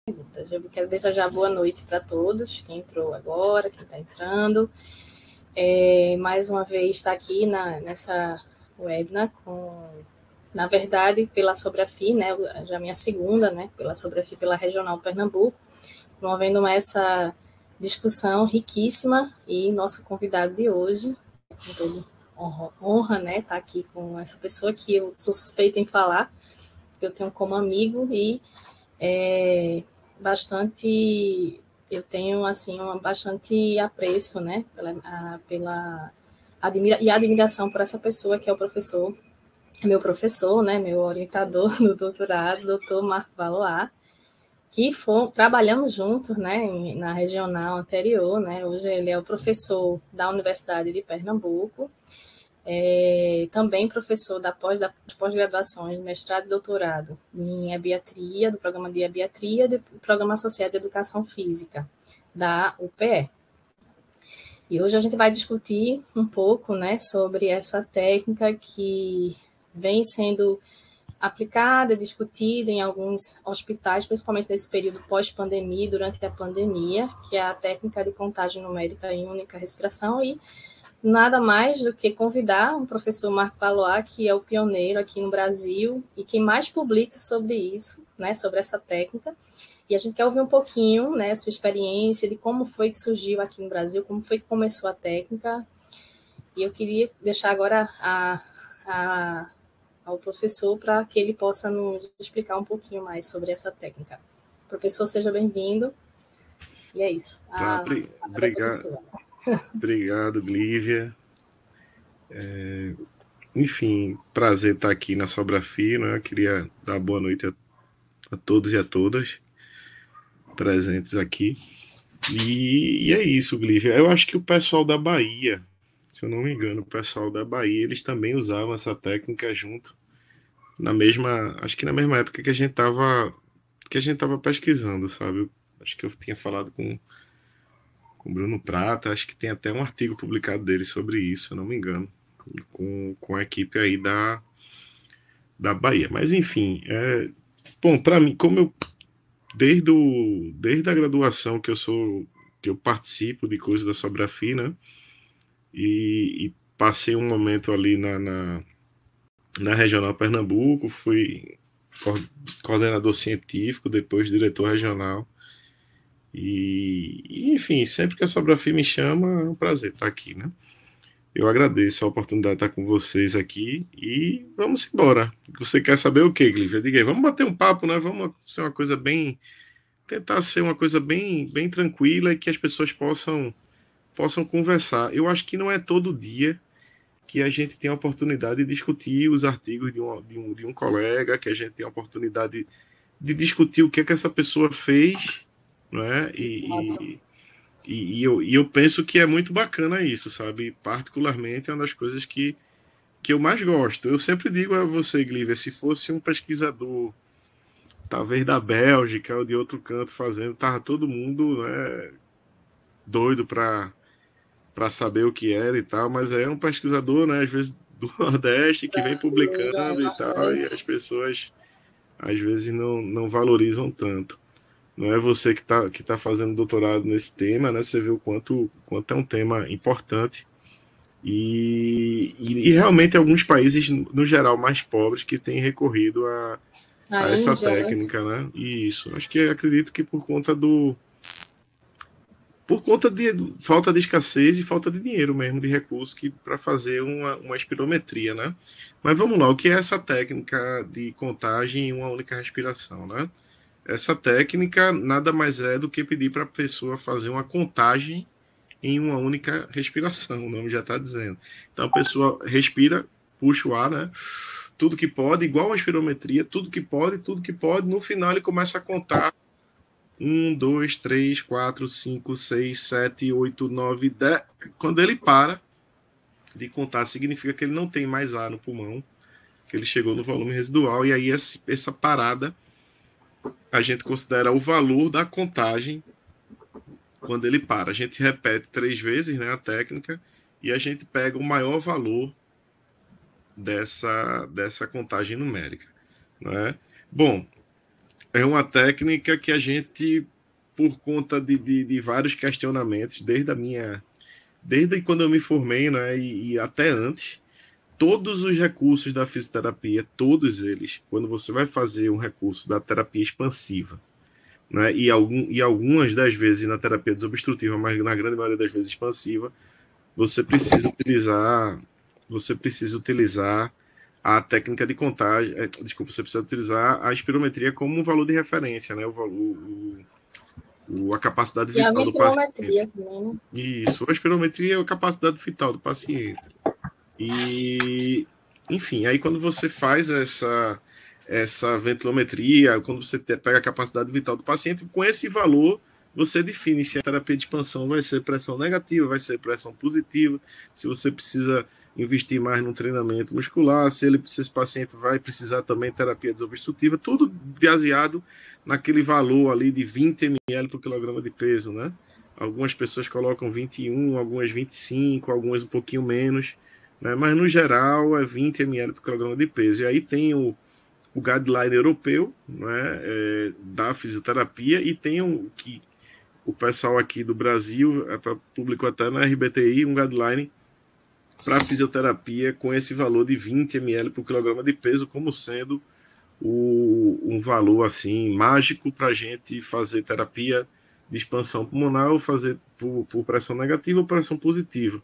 Eu quero deixar já boa noite para todos, quem entrou agora, quem está entrando. Mais uma vez está aqui nessa webinar na verdade, pela Sobrafi, né, já minha segunda, né, pela Sobrafi, pela Regional Pernambuco, promovendo essa discussão riquíssima, e nosso convidado de hoje, com toda honra, né, tá aqui com essa pessoa que eu sou suspeita em falar, que eu tenho como amigo e eu tenho assim bastante apreço, né, pela admiração por essa pessoa que é o professor, meu professor, né, meu orientador no doutorado, doutor Marco Valois, que trabalhamos juntos, né, na regional anterior, né. Hoje ele é o professor da Universidade de Pernambuco, também professor das pós-graduações, mestrado e doutorado em ebiatria, do programa de ebiatria, do programa associado de educação física, da UPE. E hoje a gente vai discutir um pouco, né, sobre essa técnica que vem sendo aplicada, discutida em alguns hospitais, principalmente nesse período pós-pandemia, durante a pandemia, que é a técnica de contagem numérica em única respiração, e nada mais do que convidar o professor Marco Valois, que é o pioneiro aqui no Brasil e quem mais publica sobre isso, né, sobre essa técnica. E a gente quer ouvir um pouquinho, né, sua experiência, de como foi que surgiu aqui no Brasil, como foi que começou a técnica. E eu queria deixar agora ao professor para que ele possa nos explicar um pouquinho mais sobre essa técnica. Professor, seja bem-vindo. E é isso. Obrigado, Glívia. Enfim, prazer estar aqui na Sobrafi, né? Queria dar boa noite a todos e a todas presentes aqui. E é isso, Glívia. Eu acho que o pessoal da Bahia, se eu não me engano, o pessoal da Bahia, eles também usavam essa técnica junto, acho que na mesma época que a gente tava pesquisando, sabe? Acho que eu tinha falado com o Bruno Prata, acho que tem até um artigo publicado dele sobre isso, se eu não me engano, com a equipe aí da Bahia. Mas enfim, bom, para mim, desde a graduação que eu participo de coisas da Sobrafi, né? E passei um momento ali na Regional Pernambuco, fui coordenador científico, depois diretor regional. Enfim, sempre que a Sobrafi me chama, é um prazer estar aqui, né? Eu agradeço a oportunidade de estar com vocês aqui e vamos embora. Você quer saber o quê, Glívia? Diga aí, vamos bater um papo, né? Vamos ser uma coisa bem. Tentar ser uma coisa bem tranquila e que as pessoas possam conversar. Eu acho que não é todo dia que a gente tem a oportunidade de discutir os artigos de um colega, que a gente tem a oportunidade de discutir o que é que essa pessoa fez, não é? Eu penso que é muito bacana isso, sabe? Particularmente é uma das coisas que eu mais gosto. Eu sempre digo a você, Glívia, se fosse um pesquisador, talvez da Bélgica ou de outro canto fazendo, tava todo mundo, né, doido para saber o que era e tal, mas é um pesquisador, né, às vezes do Nordeste que vem publicando e tal, e as pessoas às vezes não valorizam tanto. Não é você que tá fazendo doutorado nesse tema, né? Você vê o quanto é um tema importante. E realmente alguns países, no geral, mais pobres, que têm recorrido a essa Índia, técnica, né? E isso. Acho que acredito que por conta de falta de escassez e falta de dinheiro mesmo, de recursos para fazer uma espirometria, né? Mas vamos lá, o que é essa técnica de contagem em uma única respiração, né? Essa técnica nada mais é do que pedir para a pessoa fazer uma contagem em uma única respiração, o nome já está dizendo. Então a pessoa respira, puxa o ar, né? Tudo que pode, igual a espirometria, tudo que pode, no final ele começa a contar 1, 2, 3, 4, 5, 6, 7, 8, 9, 10. Quando ele para de contar, significa que ele não tem mais ar no pulmão, que ele chegou no volume residual, e aí essa parada a gente considera o valor da contagem quando ele para. A gente repete 3 vezes, né, a técnica, e a gente pega o maior valor dessa contagem numérica, né? Bom, É uma técnica que a gente, por conta de vários questionamentos, desde quando eu me formei, né, e até antes, todos os recursos da fisioterapia, todos eles, quando você vai fazer um recurso da terapia expansiva, né, e algumas das vezes na terapia desobstrutiva, mas na grande maioria das vezes expansiva, você precisa utilizar, você precisa utilizar a técnica de contagem, desculpa, você precisa utilizar a espirometria como um valor de referência, né, a capacidade E a vital do paciente. ventilometria também, né? Isso, a espirometria é a capacidade vital do paciente. E, enfim, aí quando você faz essa ventilometria, quando você pega a capacidade vital do paciente, com esse valor você define se a terapia de expansão vai ser pressão negativa, vai ser pressão positiva, se você precisa investir mais no treinamento muscular, se esse paciente vai precisar também de terapia desobstrutiva, tudo baseado naquele valor ali de 20 ml por quilograma de peso, né? Algumas pessoas colocam 21, algumas 25, algumas um pouquinho menos, né? Mas no geral é 20 ml por quilograma de peso. E aí tem o guideline europeu, né, da fisioterapia, e tem que o pessoal aqui do Brasil publicou até na RBTI um guideline para fisioterapia com esse valor de 20 ml por quilograma de peso como sendo um valor assim mágico para a gente fazer terapia de expansão pulmonar ou fazer por pressão negativa ou pressão positiva.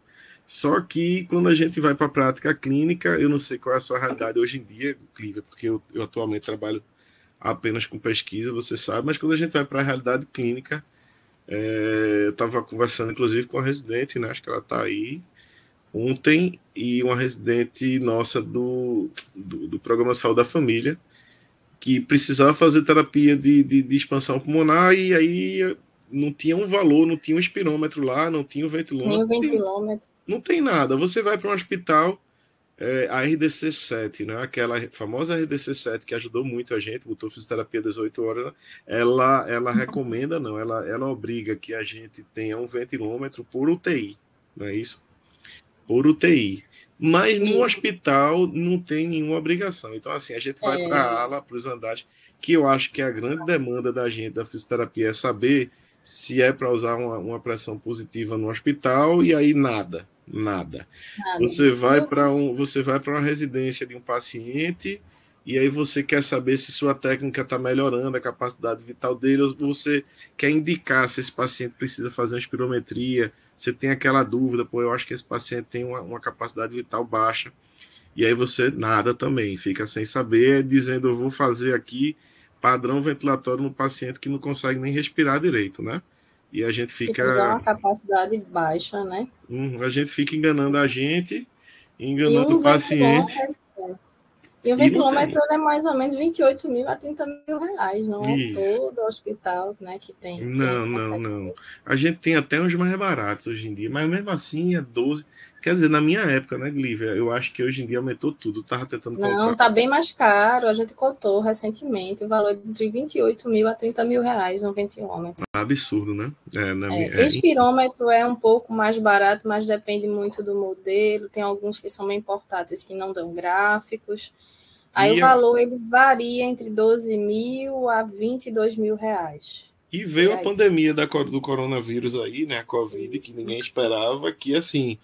Só que quando a gente vai para a prática clínica, eu não sei qual é a sua realidade hoje em dia, Clívia, porque eu atualmente trabalho apenas com pesquisa, você sabe, mas quando a gente vai para a realidade clínica, eu estava conversando inclusive com a residente, né, acho que ela está aí, ontem, e uma residente nossa do Programa Saúde da Família, que precisava fazer terapia de expansão pulmonar, e aí não tinha um valor, não tinha um espirômetro lá, não tinha um Nem ventilômetro, o ventilômetro. não tem nada. Você vai para um hospital, a RDC7, né? Aquela famosa RDC7 que ajudou muito a gente, botou fisioterapia 18 horas, né? Ela recomenda, não, ela obriga que a gente tenha um ventilômetro por UTI, não é isso? Por UTI. Mas no Isso. hospital não tem nenhuma obrigação. Então, assim, a gente vai para É, a ala, para os andares, que eu acho que a grande demanda da gente, da fisioterapia, é saber se é para usar uma pressão positiva no hospital, e aí nada, nada. nada. E o Você vai para uma residência de um paciente, e aí você quer saber se sua técnica está melhorando a capacidade vital dele, ou você quer indicar se esse paciente precisa fazer uma espirometria, você tem aquela dúvida, pô, eu acho que esse paciente tem uma capacidade vital baixa, e aí você nada também, fica sem saber, dizendo eu vou fazer aqui padrão ventilatório no paciente que não consegue nem respirar direito, né? E tipo, já é uma capacidade baixa, né? a gente fica enganando a gente, E enganando o um paciente, ventilômetro. E o e não ventilômetro tem. é mais ou menos 28 mil a 30 mil reais. Não é Isso. todo hospital, né, que a Não, gente não, consegue não. ter. A gente tem até uns mais baratos hoje em dia, mas mesmo assim é 12. Quer dizer, na minha época, né, Glívia? Eu acho que hoje em dia aumentou tudo. Eu tava tentando Não, comprar. tá bem mais caro. A gente cotou recentemente o valor de 28 mil a 30 mil reais um ventilômetro. Absurdo, né? Enfim. Espirômetro é um pouco mais barato, mas depende muito do modelo. Tem alguns que são bem portáteis que não dão gráficos. Aí o E, valor ele varia entre 12 mil a 22 mil reais. e Por veio a aí. pandemia do coronavírus aí, né? A Covid, que Isso. ninguém esperava, que assim,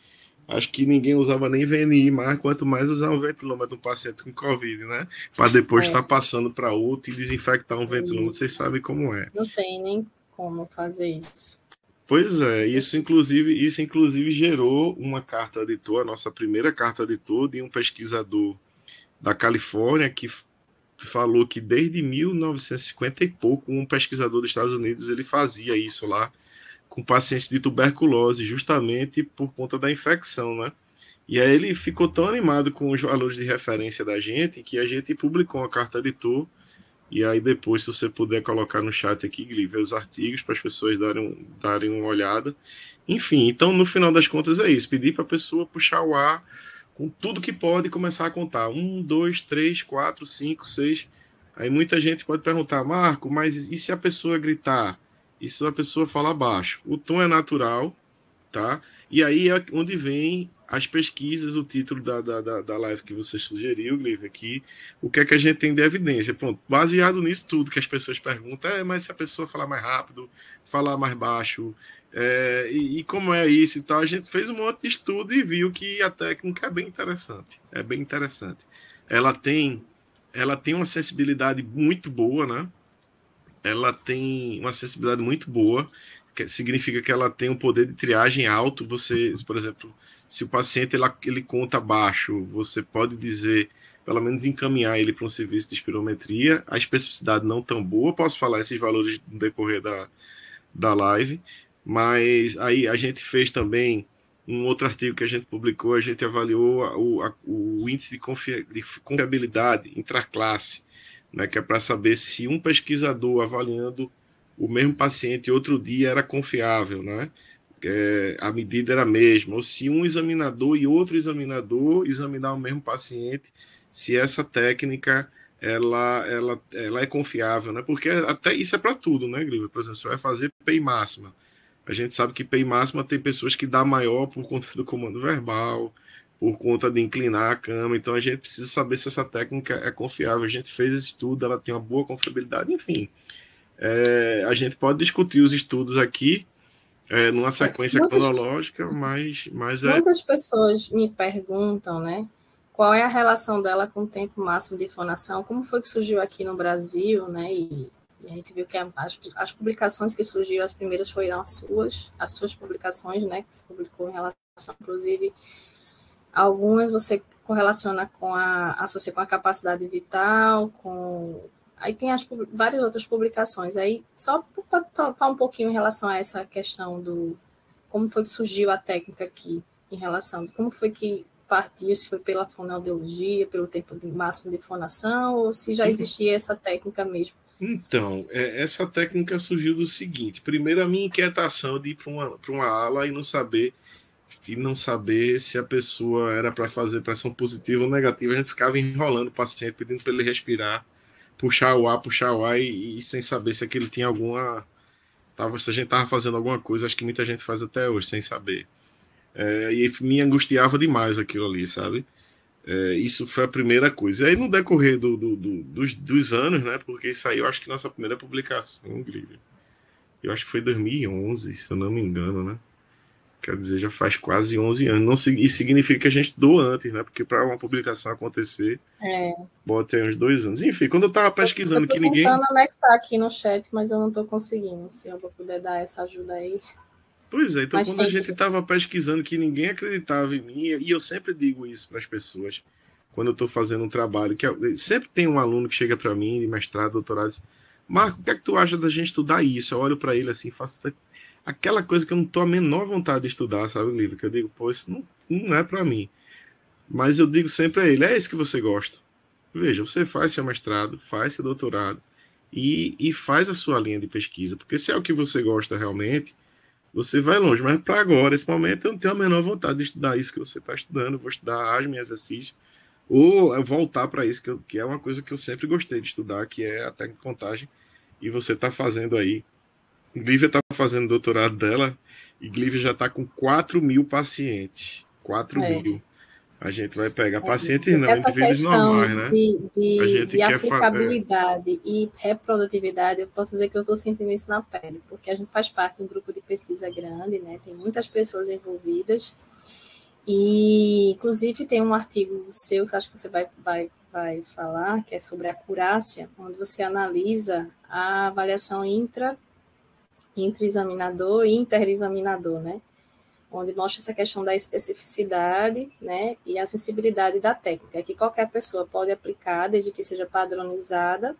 acho que ninguém usava nem VNI mais, quanto mais usar um ventilômetro no paciente com Covid, né? Para depois É, estar passando para outro e desinfectar um ventilômetro. Vocês isso. sabem como é. Não tem nem como fazer isso. Pois é, Eu isso inclusive gerou uma carta editor, a nossa primeira carta editor, de um pesquisador da Califórnia que falou que desde 1950 e pouco, um pesquisador dos Estados Unidos ele fazia isso lá com pacientes de tuberculose, justamente por conta da infecção, né? E aí ele ficou tão animado com os valores de referência da gente que a gente publicou uma carta editor. E aí depois, se você puder colocar no chat aqui, Guilherme, os artigos para as pessoas darem uma olhada. Enfim, então no final das contas é isso. Pedir para a pessoa puxar o ar com tudo que pode e começar a contar. Um, dois, três, quatro, cinco, seis. Aí muita gente pode perguntar, Marco, mas e se a pessoa gritar? E se a pessoa falar baixo? O tom é natural, tá? E aí é onde vem as pesquisas, o título da live que você sugeriu, Glive, aqui, o que é que a gente tem de evidência? Pronto, baseado nisso tudo que as pessoas perguntam, mas se a pessoa falar mais rápido, falar mais baixo, e como é isso e tal, a gente fez um monte de estudo e viu que a técnica é bem interessante. É bem interessante. Ela tem uma sensibilidade muito boa, né? Ela tem uma sensibilidade muito boa, que significa que ela tem um poder de triagem alto. Você, por exemplo, se o paciente ele conta baixo, você pode dizer, pelo menos encaminhar ele para um serviço de espirometria. A especificidade não tão boa, posso falar esses valores no decorrer da live, mas aí a gente fez também um outro artigo que a gente publicou, a gente avaliou o índice de confiabilidade intraclasse, né, que é para saber se um pesquisador avaliando o mesmo paciente outro dia era confiável, né? A medida era a mesma, ou se um examinador e outro examinador examinar o mesmo paciente, se essa técnica ela é confiável, né? Porque até isso é para tudo, né, Grilo? Por exemplo, você vai fazer PEI máxima. A gente sabe que PEI máxima tem pessoas que dá maior por conta do comando verbal, por conta de inclinar a cama. Então a gente precisa saber se essa técnica é confiável. A gente fez esse estudo, ela tem uma boa confiabilidade. Enfim, a gente pode discutir os estudos aqui numa sequência cronológica, mas muitas pessoas me perguntam, né? Qual é a relação dela com o tempo máximo de fonação? Como foi que surgiu aqui no Brasil, né? E a gente viu que as publicações que surgiram, as primeiras foram as suas publicações, né? Que se publicou em relação, inclusive, algumas você correlaciona associa com a capacidade vital, aí tem várias outras publicações. Aí, só para falar um pouquinho em relação a essa questão como foi que surgiu a técnica aqui, em relação a como foi que partiu, se foi pela fonoaudiologia, pelo tempo máximo de fonação, ou se já existia essa técnica mesmo. Então, essa técnica surgiu do seguinte: primeiro, a minha inquietação de ir para uma ala e não saber se a pessoa era para fazer pressão positiva ou negativa. A gente ficava enrolando o paciente, pedindo para ele respirar, puxar o ar e sem saber se aquilo tinha se a gente estava fazendo alguma coisa. Acho que muita gente faz até hoje sem saber. E me angustiava demais aquilo ali, sabe? Isso foi a primeira coisa. E aí, no decorrer dos anos, né? Porque isso aí, eu acho que nossa primeira publicação, eu acho que foi 2011, se eu não me engano, né? Quer dizer, já faz quase 11 anos. Não, e significa que a gente doou antes, né? Porque para uma publicação acontecer, bota aí uns 2 anos. Enfim, quando eu estava pesquisando eu tô tentando anexar aqui no chat, mas eu não estou conseguindo. Se eu vou poder dar essa ajuda aí. Pois é, então quando a gente estava pesquisando que ninguém acreditava em mim, e eu sempre digo isso para as pessoas, quando eu estou fazendo um trabalho, sempre tem um aluno que chega para mim, de mestrado, doutorado, diz: Marco, o que é que tu acha da gente estudar isso? Eu olho para ele assim, faço aquela coisa que eu não tô a menor vontade de estudar, sabe, livro? Que eu digo, pô, isso não é para mim. Mas eu digo sempre a ele: é isso que você gosta. Veja, você faz seu mestrado, faz seu doutorado e faz a sua linha de pesquisa, porque se é o que você gosta realmente, você vai longe. Mas para agora, esse momento, eu não tenho a menor vontade de estudar isso que você está estudando. Eu vou estudar asma e exercício, ou voltar para isso, que é uma coisa que eu sempre gostei de estudar, que é a técnica de contagem, e você está fazendo aí. Glívia está fazendo doutorado dela, e Glívia já está com 4.000 pacientes. 4.000. A gente vai pegar pacientes não, essa indivíduos normais, né? De aplicabilidade e reprodutividade, eu posso dizer que eu estou sentindo isso na pele, porque a gente faz parte de um grupo de pesquisa grande, né? Tem muitas pessoas envolvidas, e inclusive tem um artigo seu que acho que você vai falar, que é sobre a acurácia, onde você analisa a avaliação intra-examinador e interexaminador, né? Onde mostra essa questão da especificidade, né, e a sensibilidade da técnica, que qualquer pessoa pode aplicar, desde que seja padronizada,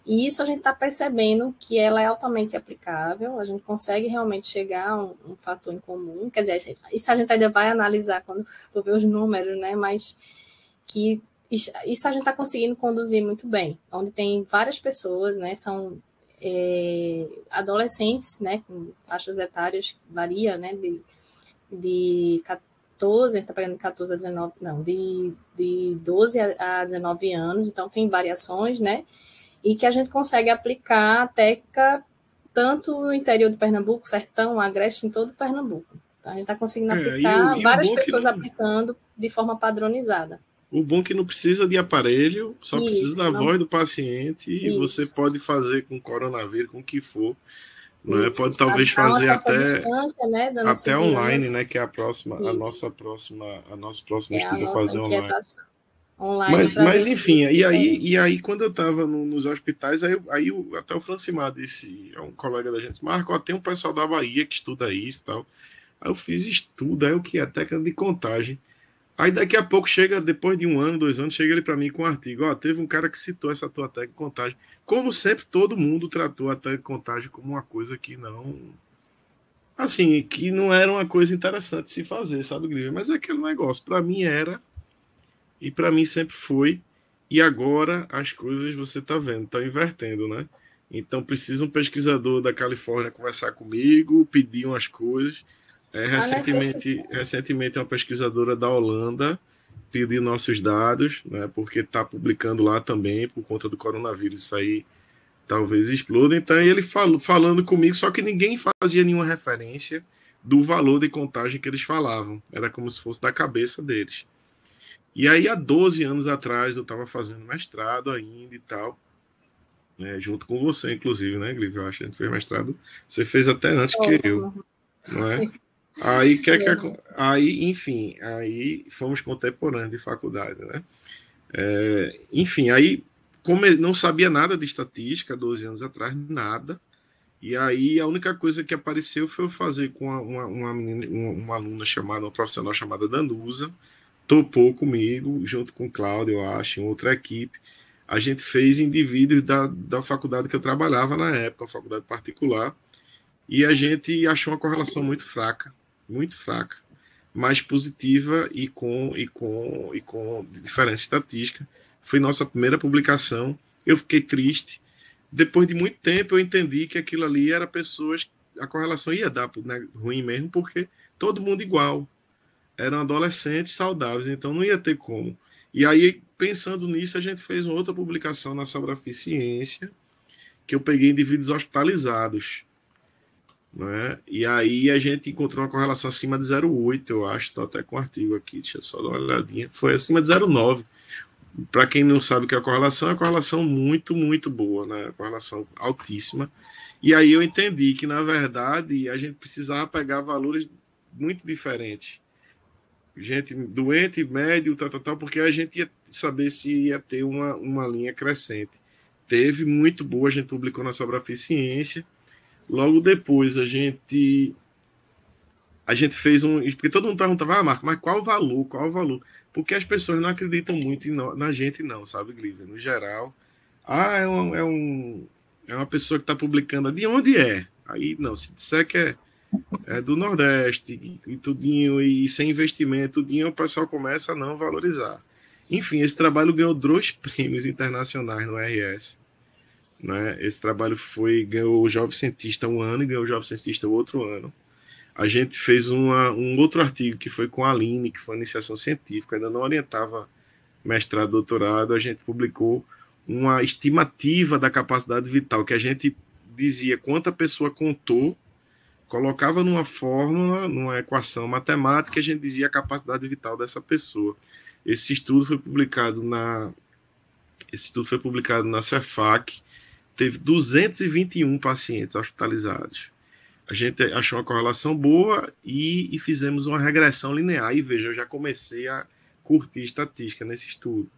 e isso a gente está percebendo que ela é altamente aplicável, a gente consegue realmente chegar a um fator em comum, quer dizer, isso a gente ainda vai analisar quando for ver os números, né, mas que isso a gente está conseguindo conduzir muito bem, onde tem várias pessoas, né, são adolescentes, né, com faixas etárias que varia, né, de 14, a gente está pegando de 14 a 19, não, de 12 a 19 anos, então tem variações, né, e que a gente consegue aplicar a técnica tanto no interior do Pernambuco, Sertão, Agreste, em todo o Pernambuco. Então, a gente está conseguindo E aplicar, o várias bom pessoas não, aplicando de forma padronizada. o bom que não precisa de aparelho, só precisa Isso, da não, voz do paciente e você isso, pode fazer com coronavírus, com o que for. Não é? isso. Pode talvez A uma fazer certa distância, né, dando até online, segurança. né? Que é Isso, a nosso próximo é a estudo é nossa fazer online. inquietação. Online para Mas ver enfim, se... e aí quando eu estava nos hospitais, até o Francimar disse, é um colega da gente, Marco, ó, tem um pessoal da Bahia que estuda isso e tal. Aí eu fiz estudo, aí o que é técnica de contagem. Aí daqui a pouco chega, depois de 1 ano, 2 anos, chega ele para mim com um artigo. Ó, teve um cara que citou essa tua técnica de contagem. Como sempre, todo mundo tratou a técnica de contagem como uma coisa que não. Assim, que não era uma coisa interessante de se fazer, sabe, Guilherme? Mas é aquele negócio. Para mim era, e para mim sempre foi. E agora as coisas você tá vendo, estão invertendo, né? Então precisa um pesquisador da Califórnia conversar comigo, pedir umas coisas. A necessidade. Recentemente uma pesquisadora da Holanda pediu nossos dados, né, porque está publicando lá também por conta do coronavírus. Isso aí talvez exploda. Então ele falando comigo, só que ninguém fazia nenhuma referência do valor de contagem que eles falavam. Era como se fosse da cabeça deles. E aí, há 12 anos atrás, eu estava fazendo mestrado ainda e tal, né, junto com você, inclusive, né, Glívio? Eu acho que a gente fez mestrado. Você fez até antes que eu, Próximo. não é? Aí, enfim, aí fomos contemporâneos de faculdade, né? Enfim, aí como eu não sabia nada de estatística 12 anos atrás, nada. E aí a única coisa que apareceu foi eu fazer com uma aluna chamada, uma profissional chamada Danusa, topou comigo, junto com o Cláudio, eu acho, em outra equipe. A gente fez indivíduos da faculdade que eu trabalhava na época, uma faculdade particular, e a gente achou uma correlação muito fraca, mais positiva e com diferença estatística. Foi nossa primeira publicação. Eu fiquei triste. Depois de muito tempo, eu entendi que aquilo ali era pessoas. A correlação ia dar, né, ruim mesmo, porque todo mundo igual. Eram adolescentes saudáveis, então não ia ter como. E aí, pensando nisso, a gente fez uma outra publicação na Sobreficiência, que eu peguei indivíduos hospitalizados, né? E aí a gente encontrou uma correlação acima de 0,8, eu acho, estou até com um artigo aqui, deixa eu só dar uma olhadinha. Foi acima de 0,9. Para quem não sabe o que é a correlação muito, muito boa, né? A correlação altíssima. E aí eu entendi que, na verdade, a gente precisava pegar valores muito diferentes. Gente doente, médio, tal, porque a gente ia saber se ia ter uma linha crescente. Teve muito boa, a gente publicou na Sobreficiência. Logo depois a gente fez um. Porque todo mundo perguntava, Marco, mas qual o valor? Qual o valor? Porque as pessoas não acreditam muito na gente, não, sabe, Glívia? No geral. É uma pessoa que está publicando. De onde é? Aí, não, se disser que é do Nordeste e tudinho, e sem investimento, tudinho, o pessoal começa a não valorizar. Enfim, esse trabalho ganhou 2 prêmios internacionais no RS. Né? Esse trabalho ganhou o Jovem Cientista um ano e ganhou o Jovem Cientista o outro ano. A gente fez um outro artigo que foi com a Aline, que foi uma iniciação científica, ainda não orientava mestrado, doutorado. A gente publicou uma estimativa da capacidade vital, que a gente dizia quanta pessoa contou, colocava numa fórmula, numa equação matemática, e a gente dizia a capacidade vital dessa pessoa. Esse estudo foi publicado na Cefac, teve 221 pacientes hospitalizados. A gente achou uma correlação boa e fizemos uma regressão linear. E veja, eu já comecei a curtir estatística nesse estudo.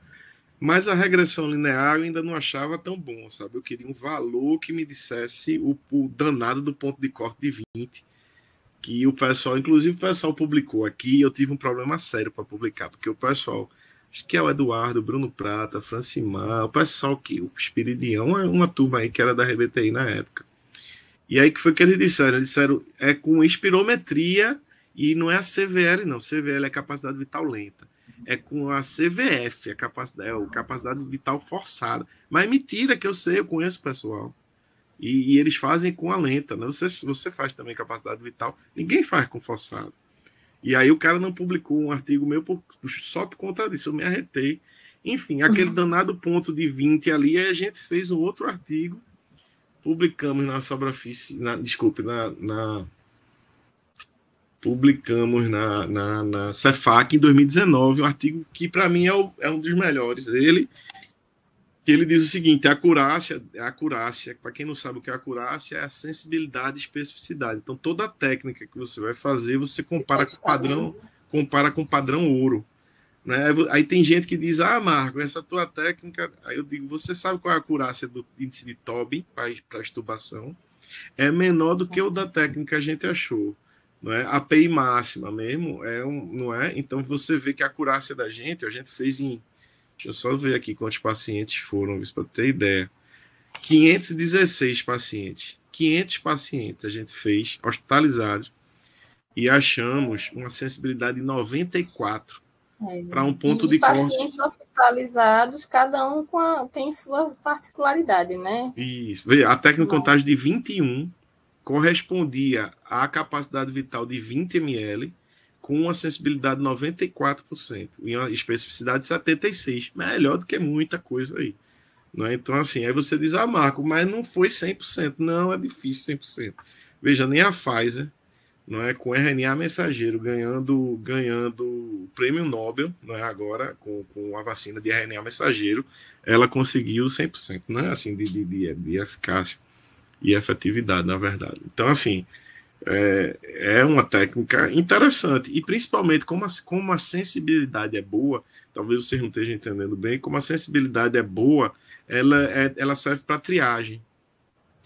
Mas a regressão linear eu ainda não achava tão bom, sabe? Eu queria um valor que me dissesse o danado do ponto de corte de 20, que o pessoal, inclusive o pessoal publicou aqui, eu tive um problema sério para publicar, porque o pessoal, acho que é o Eduardo, Bruno Prata, Francimar, o pessoal que, o Espiridião, é uma turma aí que era da RBTI na época. E aí que foi que eles disseram? Eles disseram, é com espirometria e não é a CVL, não. CVL é capacidade vital lenta. É com a CVF, a capacidade vital forçada. Mas mentira que eu sei, eu conheço o pessoal. E eles fazem com a lenta. Né? Você faz também capacidade vital. Ninguém faz com forçado. E aí o cara não publicou um artigo meu só por conta disso. Eu me arretei. Enfim, aquele danado ponto de 20 ali, aí a gente fez um outro artigo, publicamos na Sobreficiência, desculpe, publicamos na Cefac em 2019 um artigo que, para mim, é um dos melhores dele, que ele diz o seguinte: a acurácia, para quem não sabe o que é acurácia, é a sensibilidade e especificidade. Então, toda a técnica que você vai fazer, você compara com o padrão ouro. Né? Aí tem gente que diz: ah, Marco, essa tua técnica. Aí eu digo: você sabe qual é a acurácia do índice de Tobin para extubação? É menor do que o da técnica que a gente achou. Não é? A PI máxima mesmo, não é? Então você vê que a acurácia da gente, a gente fez em. Deixa eu só ver aqui quantos pacientes foram, para ter ideia. 516 pacientes. 500 pacientes a gente fez, hospitalizados, e achamos uma sensibilidade de 94 para um ponto de corte. Pacientes hospitalizados, cada um tem sua particularidade, né? Isso. A técnica de contagem de 21 correspondia à capacidade vital de 20 ml, com uma sensibilidade de 94% e uma especificidade de 76%. Melhor do que muita coisa aí. Não é? Então, assim, aí você diz: ah, Marco, mas não foi 100%. Não, é difícil 100%. Veja, nem a Pfizer, não é, com RNA mensageiro ganhando o prêmio Nobel, não é, agora com a vacina de RNA mensageiro, ela conseguiu 100%, né, assim, de eficácia e efetividade, na verdade. Então, assim, é uma técnica interessante, e principalmente como a sensibilidade é boa, talvez vocês não estejam entendendo bem, como a sensibilidade é boa, ela serve para triagem.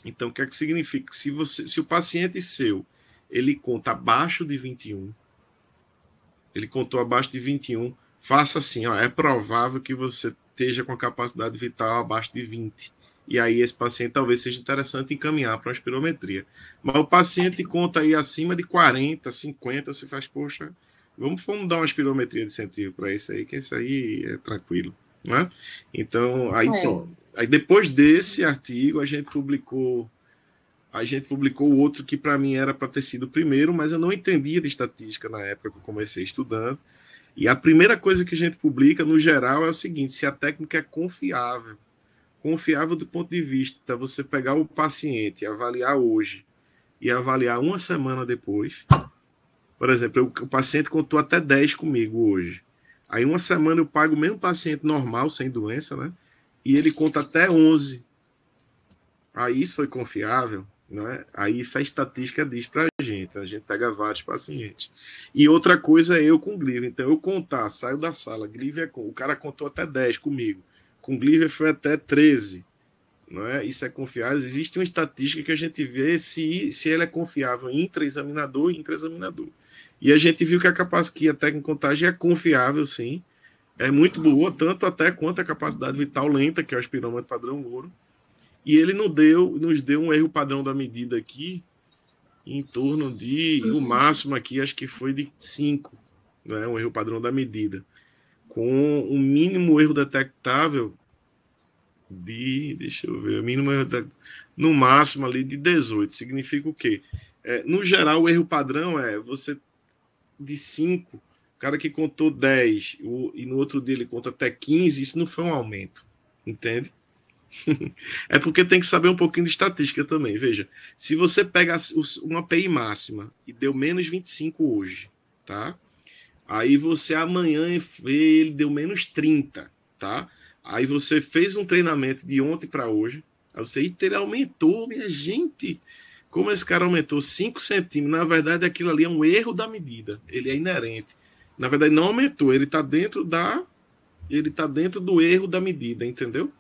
Então, o que é que significa? Se o paciente seu ele conta abaixo de 21, ele contou abaixo de 21, faça assim, ó, é provável que você esteja com a capacidade vital abaixo de 20. E aí esse paciente talvez seja interessante encaminhar para uma espirometria. Mas o paciente conta aí acima de 40, 50, você faz, poxa, vamos dar uma espirometria de incentivo para isso aí, que isso aí é tranquilo. Né? Então, aí depois desse artigo, a gente publicou outro que para mim era para ter sido o primeiro, mas eu não entendia de estatística na época que eu comecei estudando. E a primeira coisa que a gente publica, no geral, é o seguinte: se a técnica é confiável. Confiável do ponto de vista, você pegar o paciente, avaliar hoje e avaliar uma semana depois. Por exemplo, o paciente contou até 10 comigo hoje. Aí uma semana eu pago o mesmo paciente normal, sem doença, né? E ele conta até 11. Aí isso foi confiável? Né? Aí isso a estatística diz para a gente pega vários pacientes. E outra coisa é eu com Glívia. Então eu contar, saio da sala, Glívia, o cara contou até 10 comigo, com Glívia foi até 13. Não é? Isso é confiável. Existe uma estatística que a gente vê se ele é confiável intra-examinador e intra-examinador. E a gente viu que a técnica de contagem é confiável, sim. É muito boa, tanto até quanto a capacidade vital lenta, que é o espirômetro padrão ouro. E ele nos deu um erro padrão da medida aqui, em torno de, o máximo aqui, acho que foi de 5, né, um erro padrão da medida, com um mínimo erro detectável deixa eu ver, o mínimo erro no máximo ali de 18. Significa o quê? No geral, o erro padrão é você de 5, o cara que contou 10, e no outro dia ele conta até 15, isso não foi um aumento, entende? É porque tem que saber um pouquinho de estatística também. Veja, se você pega uma PI máxima e deu menos 25 hoje, tá? Aí você amanhã vê ele deu menos 30, tá? Aí você fez um treinamento de ontem para hoje, aí você, ele aumentou, minha gente. Como esse cara aumentou 5 centímetros, na verdade aquilo ali é um erro da medida, ele é inerente. Na verdade não aumentou, ele está dentro do erro da medida, entendeu?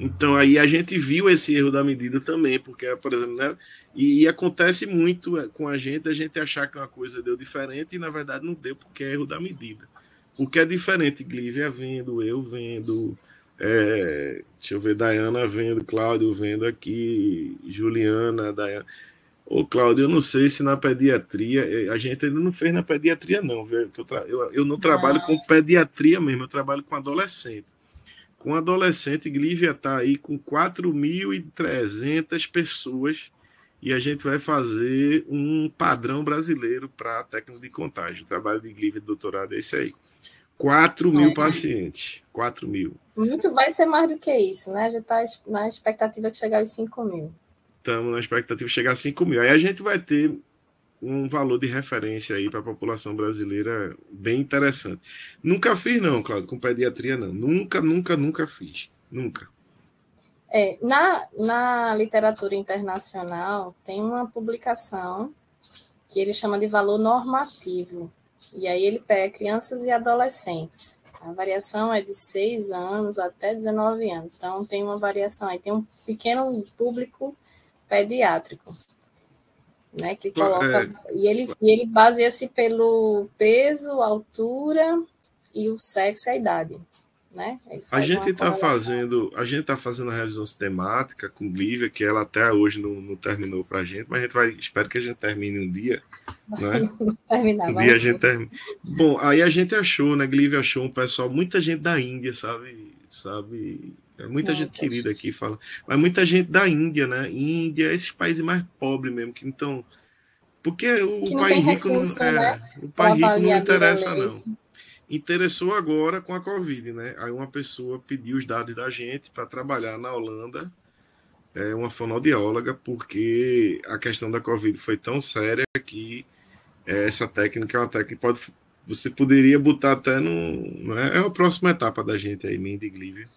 Então, aí a gente viu esse erro da medida também, porque, por exemplo, né, e acontece muito com a gente achar que uma coisa deu diferente e, na verdade, não deu, porque é erro da medida. O que é diferente, Glívia vendo, eu vendo, deixa eu ver, Dayana vendo, Cláudio vendo aqui, Juliana, Dayana. Ô, Cláudio, eu não sei se na pediatria, a gente ainda não fez na pediatria, não, viu? Eu não trabalho com pediatria mesmo, eu trabalho com adolescente. Com adolescente, Glívia está aí com 4.300 pessoas e a gente vai fazer um padrão brasileiro para a técnica de contágio. O trabalho de Glívia de doutorado é esse aí. 4.000 pacientes. 4.000. Muito vai ser mais do que isso, né? Já está na expectativa de chegar aos 5.000. Estamos na expectativa de chegar a 5.000. Aí a gente vai ter um valor de referência aí para a população brasileira bem interessante. Nunca fiz, não, Claudio, com pediatria, não. Nunca, nunca, nunca fiz. Nunca. Na literatura internacional, tem uma publicação que ele chama de valor normativo. E aí ele pega crianças e adolescentes. A variação é de 6 anos até 19 anos. Então, tem uma variação aí. Tem um pequeno público pediátrico, né, que coloca... E ele baseia-se pelo peso, altura e o sexo e a idade. Né? A gente está fazendo a revisão sistemática com Glívia, que ela até hoje não terminou para a gente, mas a gente vai, espero que a gente termine um dia, né? Terminar, um dia a gente termina. Bom, aí a gente achou, né? Glívia achou um pessoal, muita gente da Índia, sabe, muita gente querida aqui fala, mas muita gente da Índia, né? Índia, esses países mais pobres mesmo, que então, porque o país rico recurso, né? O país rico não interessa não. Interessou agora com a Covid, né? Aí uma pessoa pediu os dados da gente para trabalhar na Holanda, uma fonoaudióloga, porque a questão da Covid foi tão séria que essa técnica é uma técnica que você poderia botar até no... É a próxima etapa da gente aí, Mindy e Glívia.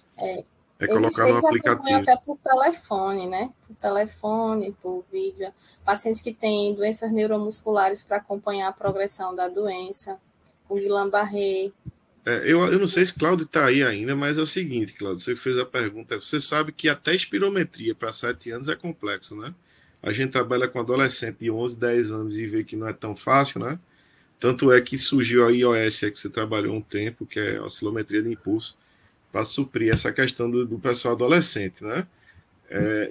Colocar no aplicativo. Até por telefone, né? Por telefone, por vídeo. Pacientes que têm doenças neuromusculares para acompanhar a progressão da doença. O Guillain-Barré. Eu não sei se Cláudio está aí ainda, mas é o seguinte, Cláudio, você fez a pergunta, você sabe que até espirometria para 7 anos é complexo, né? A gente trabalha com adolescente de 11, 10 anos e vê que não é tão fácil, né? Tanto é que surgiu a iOS, que você trabalhou um tempo, que é a oscilometria de impulso, para suprir essa questão do pessoal adolescente, né?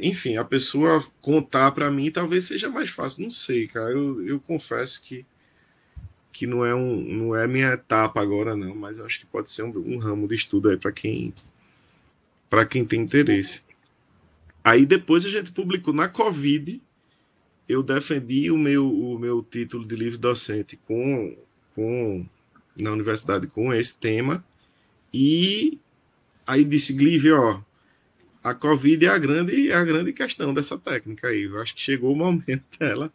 Enfim, a pessoa contar para mim talvez seja mais fácil, não sei, cara, eu confesso que não é minha etapa agora não, mas eu acho que pode ser um ramo de estudo aí para quem tem interesse. Aí depois a gente publicou na Covid, eu defendi o meu título de livre docente na universidade com esse tema, e aí disse, Glívia, ó, a Covid é a grande questão dessa técnica aí, eu acho que chegou o momento dela.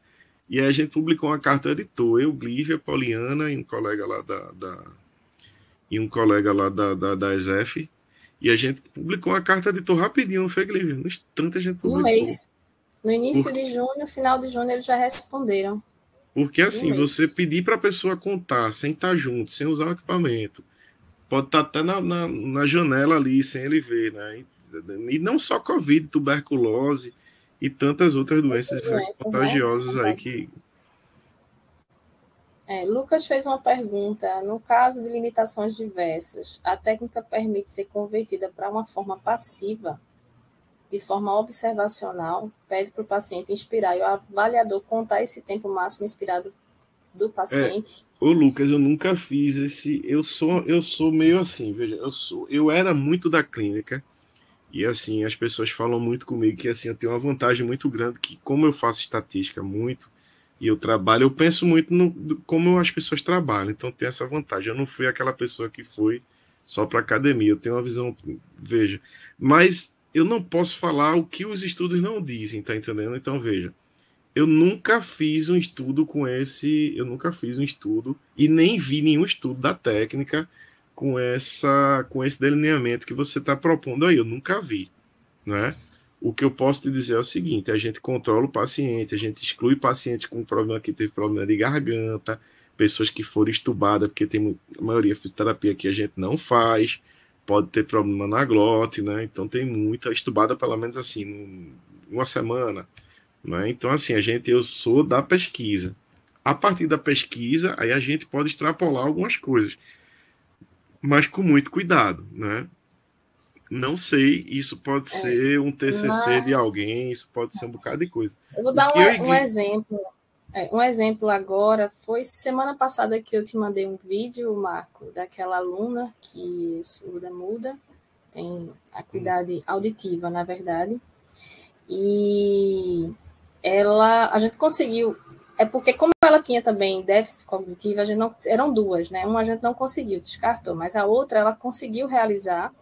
E aí a gente publicou uma carta editor, eu, Glívia, Poliana e um colega lá da ESEF, e a gente publicou uma carta editor rapidinho, não foi, Glívia? No instante a gente publicou. Um mês. No início de junho, final de junho, eles já responderam. Porque assim, você pedir para a pessoa contar, sem estar junto, sem usar o equipamento, pode estar até na janela ali, sem ele ver, né? E não só Covid, tuberculose e tantas outras doenças contagiosas, né? Aí que... Lucas fez uma pergunta. No caso de limitações diversas, a técnica permite ser convertida para uma forma passiva, de forma observacional, pede para o paciente inspirar e o avaliador contar esse tempo máximo inspirado do paciente? Ô Lucas, eu nunca fiz esse... Eu sou meio assim, veja, eu era muito da clínica. E assim, as pessoas falam muito comigo que assim, eu tenho uma vantagem muito grande, que como eu faço estatística muito, e eu trabalho, eu penso muito como as pessoas trabalham, então tem essa vantagem. Eu não fui aquela pessoa que foi só para academia, eu tenho uma visão, veja, mas eu não posso falar o que os estudos não dizem, tá entendendo? Então veja, eu nunca fiz um estudo e nem vi nenhum estudo da técnica com esse delineamento que você está propondo aí, eu nunca vi, né? O que eu posso te dizer é o seguinte, a gente controla o paciente, a gente exclui pacientes com problema que teve problema de garganta, pessoas que foram estubadas, porque a maioria de fisioterapia que a gente não faz, pode ter problema na glote, né? Então tem muita estubada, pelo menos assim, uma semana, né? Então assim, eu sou da pesquisa. A partir da pesquisa, aí a gente pode extrapolar algumas coisas, mas com muito cuidado, né? Não sei, isso pode ser um TCC de alguém, isso pode ser um bocado de coisa. Eu vou dar um exemplo. Um exemplo agora, foi semana passada que eu te mandei um vídeo, Marco, daquela aluna que surda muda, tem acuidade auditiva, na verdade, e a gente conseguiu, porque como ela tinha também déficit cognitivo, eram duas, né? Uma a gente não conseguiu, descartou, mas a outra ela conseguiu realizar,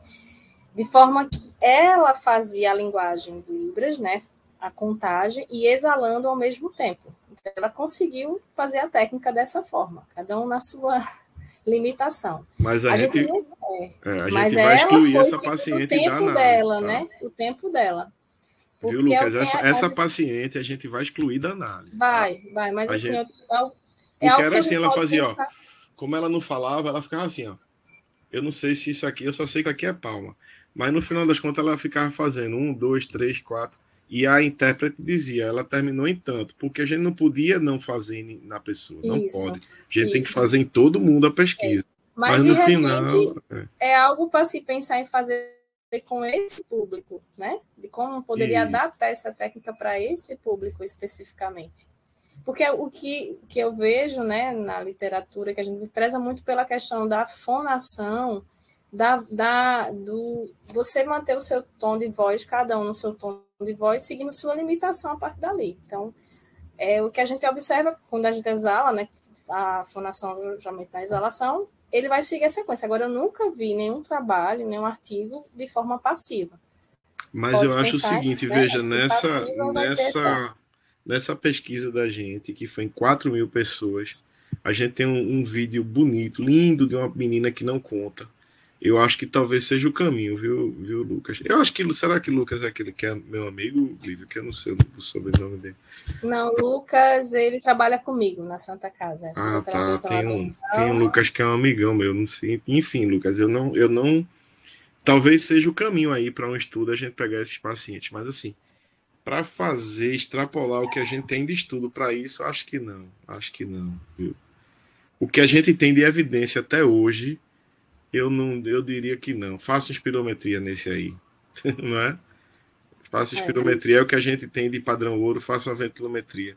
de forma que ela fazia a linguagem do Libras, né? A contagem, e exalando ao mesmo tempo. ela conseguiu fazer a técnica dessa forma, cada um na sua limitação. Mas a gente, não a mas gente vai ela excluir foi essa seguindo o paciente da tempo análise, dela, tá? né? O tempo dela. Viu, Porque Lucas? Essa paciente a gente vai excluir da análise. Vai, Tá? vai, mas A assim, gente... é Porque algo que era a assim, gente ela pode fazia, ó. pensar. Como ela não falava, ela ficava assim, ó. Eu não sei se isso aqui, eu só sei que aqui é palma. Mas no final das contas ela ficava fazendo 1, 2, 3, 4. E a intérprete dizia, ela terminou em tanto. Porque a gente não podia não fazer na pessoa. Não Isso, pode. A gente tem que isso. fazer em todo mundo a pesquisa. Mas, Mas de no repente, final. é algo para se pensar em fazer com esse público, né? De como poderia E adaptar essa técnica para esse público especificamente. Porque o que eu vejo, né, na literatura, que a gente preza muito pela questão da fonação, do você manter o seu tom de voz, cada um no seu tom de voz, seguindo sua limitação a partir dali. Então, o que a gente observa quando a gente exala, né, a fonação geralmente na exalação, ele vai seguir a sequência. Agora, eu nunca vi nenhum trabalho, nenhum artigo de forma passiva. Mas Pode eu acho o pensar, seguinte, né, veja, que passiva vai ter nessa pesquisa da gente, que foi em 4.000 pessoas, a gente tem um vídeo bonito, lindo, de uma menina que não conta. Eu acho que talvez seja o caminho, viu, Lucas? Eu acho que, será que Lucas é aquele que é meu amigo, Lívia, que eu não sei o sobrenome dele. Não, Lucas, ele trabalha comigo na Santa Casa, Ah, tá, fisioterapeuta lá do tem um hospital. Lucas que é um amigão meu, não sei. Enfim, Lucas, eu não, talvez seja o caminho aí para um estudo a gente pegar esses pacientes, mas assim, para fazer, extrapolar o que a gente tem de estudo para isso, acho que não. Acho que não. Viu? O que a gente tem de evidência até hoje, eu diria que não. Faça espirometria nesse aí, não é? Faça espirometria, é o que a gente tem de padrão ouro, faça uma ventilometria.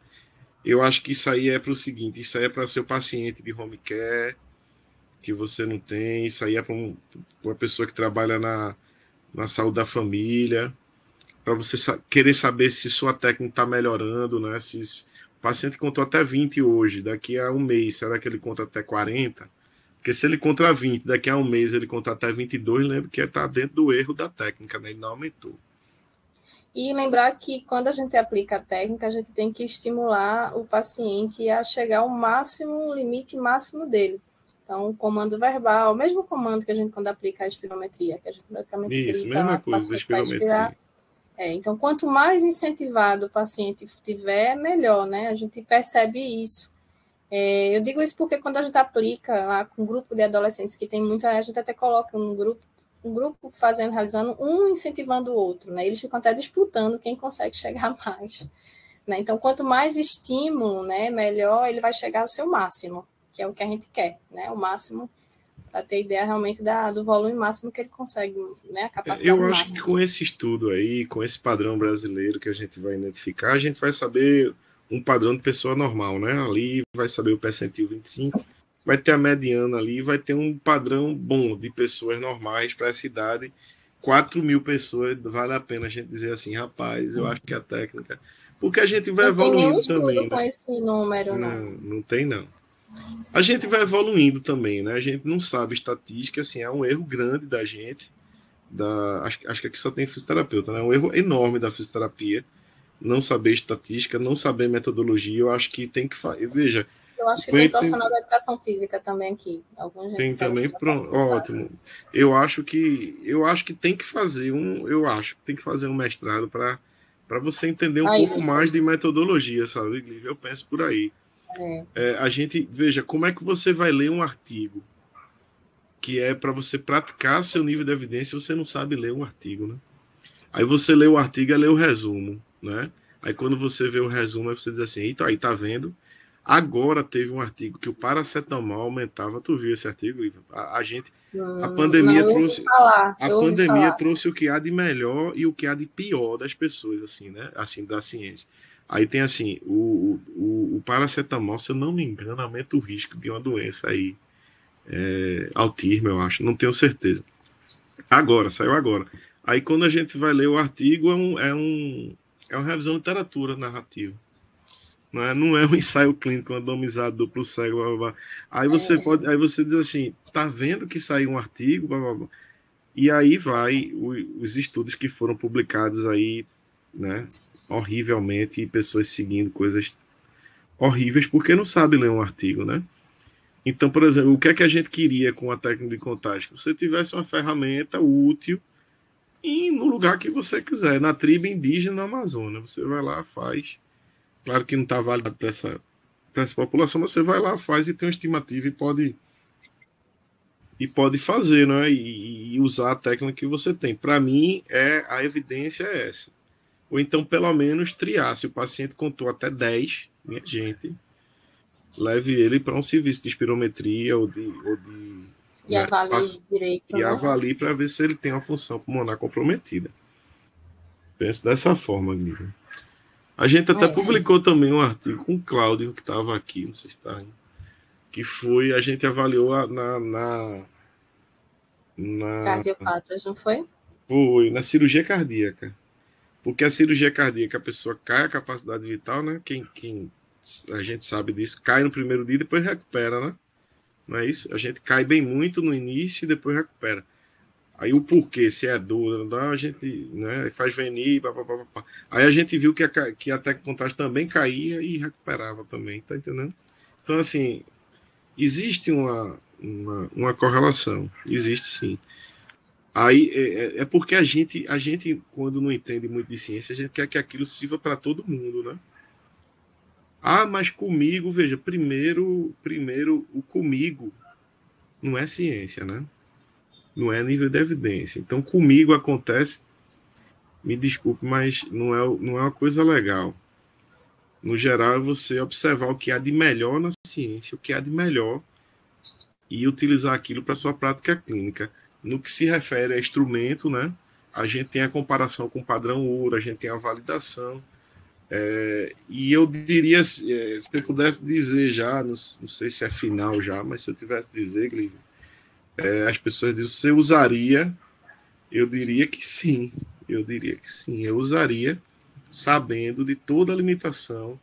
Eu acho que isso aí é para o seguinte, isso aí é para seu paciente de home care, que você não tem, isso aí é para uma pessoa que trabalha na saúde da família, para você querer saber se sua técnica está melhorando, né? Se o paciente contou até 20 hoje, daqui a um mês, será que ele conta até 40? Porque se ele conta 20, daqui a um mês ele conta até 22, lembra que está dentro do erro da técnica, né? Ele não aumentou. E lembrar que quando a gente aplica a técnica, a gente tem que estimular o paciente a chegar ao máximo, limite máximo dele. Então, o comando verbal, o mesmo comando que a gente quando aplica a espirometria, que a gente praticamente Isso, grita lá mesma para o coisa da paciente para expirar. espirometria. Então, quanto mais incentivado o paciente tiver, melhor, né? A gente percebe isso. Eu digo isso porque quando a gente aplica lá com um grupo de adolescentes que tem muita, a gente até coloca um grupo fazendo, realizando, um incentivando o outro, né? Eles ficam até disputando quem consegue chegar mais, né? Então, quanto mais estímulo, né, melhor ele vai chegar ao seu máximo, que é o que a gente quer, né? O máximo, para ter ideia realmente do volume máximo que ele consegue, né? A capacidade Eu acho que máxima. com esse estudo aí, com esse padrão brasileiro que a gente vai identificar, a gente vai saber um padrão de pessoa normal, né? Ali vai saber o percentil 25, vai ter a mediana ali, vai ter um padrão bom de pessoas normais para essa idade. 4.000 pessoas, vale a pena a gente dizer assim, rapaz, eu acho que a técnica. Porque a gente vai Não tem nenhum evoluindo estudo também, com né? esse número, não. Não tem, não. A gente vai evoluindo também, né? A gente não sabe estatística, assim, é um erro grande da gente. Acho que aqui só tem fisioterapeuta, né? É um erro enorme da fisioterapia. Não saber estatística, não saber metodologia, eu acho que tem que fazer. Veja, Eu acho que tem profissional da educação física também aqui. Alguns gente tem disseram também, que já pronto, participaram. ótimo. Eu acho que tem que fazer um mestrado para você entender um Aí, pouco mais Lucas. de metodologia, sabe, Lívia? Eu penso por aí. É. A gente, veja, como é que você vai ler um artigo que é para você praticar seu nível de evidência, você não sabe ler um artigo, né? Aí você lê o artigo e lê o resumo, né? Aí quando você vê o resumo, aí você diz assim, eita, aí tá vendo? Agora teve um artigo que o paracetamol aumentava. Tu viu esse artigo, Ivan? A gente, a Não, pandemia trouxe, a eu ouvi pandemia falar. trouxe o que há de melhor e o que há de pior das pessoas, assim, né? Assim, da ciência. Aí tem assim, o paracetamol, se eu não me engano, aumenta o risco de uma doença aí, autismo, eu acho, não tenho certeza. Saiu agora. Aí quando a gente vai ler o artigo, é uma revisão de literatura narrativa. Não é um ensaio clínico randomizado, duplo cego, blá, blá, blá. Aí você diz assim, tá vendo que saiu um artigo, blá, blá, blá. E aí vai os estudos que foram publicados aí, né, horrivelmente, e pessoas seguindo coisas horríveis porque não sabe ler um artigo, né? Então, por exemplo, o que é que a gente queria com a técnica de contagem? Que você tivesse uma ferramenta útil e no lugar que você quiser, na tribo indígena na Amazônia. Você vai lá, faz. Claro que não está validado para essa população, mas você vai lá, faz e tem uma estimativa e pode fazer, né? E usar a técnica que você tem. Para mim, a evidência é essa. Ou então, pelo menos, triar. Se o paciente contou até 10, minha gente, leve ele para um serviço de espirometria E né, avalie direito, e né? avalie para ver se ele tem uma função pulmonar comprometida. Penso dessa forma, Guilherme. A gente até publicou também um artigo com o Cláudio, que estava aqui, não sei se está aí, que foi, a gente avaliou Cardiopatas, não foi? Foi, na cirurgia cardíaca. Porque a cirurgia cardíaca, a pessoa cai a capacidade vital, né? Quem a gente sabe disso, cai no primeiro dia e depois recupera, né? Não é isso? A gente cai bem muito no início e depois recupera. Aí o porquê, se é dor, a gente, né, faz venir, pá. Aí a gente viu que a tecnocontagem também caía e recuperava também, tá entendendo? Então, assim, existe uma correlação, existe sim. Aí é porque a gente, quando não entende muito de ciência, a gente quer que aquilo sirva para todo mundo, né? Ah, mas comigo, veja, primeiro o comigo não é ciência, né? Não é nível de evidência. Então, comigo acontece, me desculpe, mas não é uma coisa legal. No geral, é você observar o que há de melhor na ciência, o que há de melhor, e utilizar aquilo para sua prática clínica. No que se refere a instrumento, né? A gente tem a comparação com o padrão ouro, a gente tem a validação. E eu diria, se eu pudesse dizer já, não sei se é final já, mas se eu tivesse dizer, Glívio, as pessoas dizem, você usaria? Eu diria que sim. Eu diria que sim. Eu usaria, sabendo de toda a limitação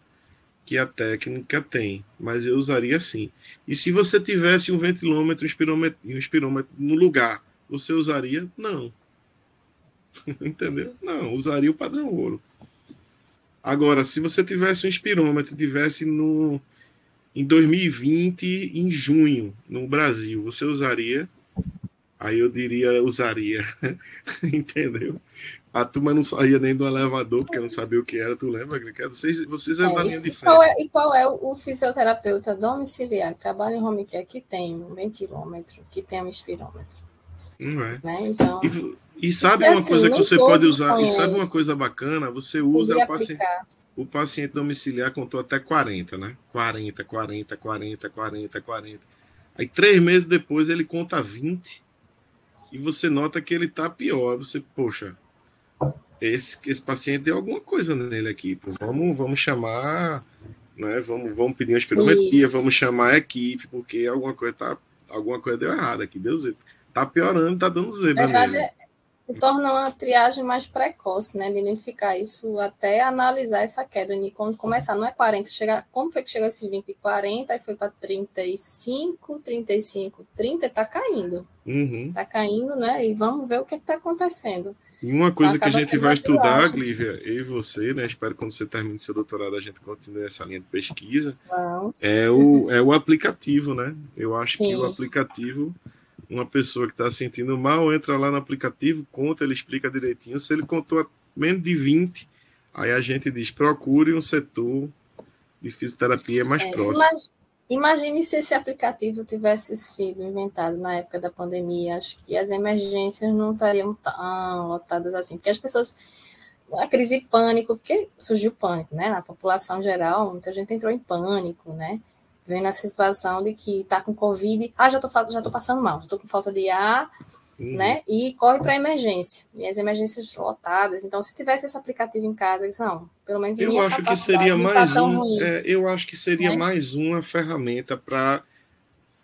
que a técnica tem, mas eu usaria sim. E se você tivesse um ventilômetro e um espirômetro no lugar, você usaria? Não. Entendeu? Não, usaria o padrão ouro. Agora, se você tivesse um espirômetro, tivesse em 2020, em junho, no Brasil, você usaria? Aí eu diria, usaria. Entendeu? A turma não saía nem do elevador, porque não sabia o que era, tu lembra? Vocês eram da linha de frente. E qual é o fisioterapeuta domiciliar que trabalha em home care que tem um ventilômetro, que tem um espirômetro? Não é. Né? Então, e sabe uma coisa que você pode usar? E sabe uma coisa bacana? Você usa o paciente domiciliar contou até 40, né? 40. Aí 3 meses depois ele conta 20 e você nota que ele tá pior. Você, poxa, esse paciente deu alguma coisa nele aqui. Pô. Vamos chamar, né? Vamos pedir uma espirometria, vamos chamar a equipe, porque alguma coisa deu errado aqui. Deu zebra. Tá piorando, tá dando zebra nele. Se torna uma triagem mais precoce, né? De identificar isso até analisar essa queda. E quando começar, não é 40, como foi que chegou esses 20 e 40, aí foi para 35, 30, tá caindo. Tá caindo, né? E vamos ver o que está acontecendo. E uma coisa que a gente vai estudar, Glívia, eu e você, né? Espero que quando você termine seu doutorado a gente continue essa linha de pesquisa. É o aplicativo, né? Eu acho que o aplicativo, uma pessoa que está sentindo mal, entra lá no aplicativo, conta, ele explica direitinho. Se ele contou menos de 20, aí a gente diz, procure um setor de fisioterapia mais próximo. Imagine se esse aplicativo tivesse sido inventado na época da pandemia. Acho que as emergências não estariam tão lotadas assim. Porque as pessoas... A crise de pânico, porque surgiu pânico, né? Na população geral, muita gente entrou em pânico, né? Vendo a situação de que está com Covid. Já tô passando mal, já tô com falta de ar, né? E corre para a emergência. E as emergências lotadas. Então, se tivesse esse aplicativo em casa, não, pelo menos eu acho que seria eu acho que seria mais uma ferramenta para,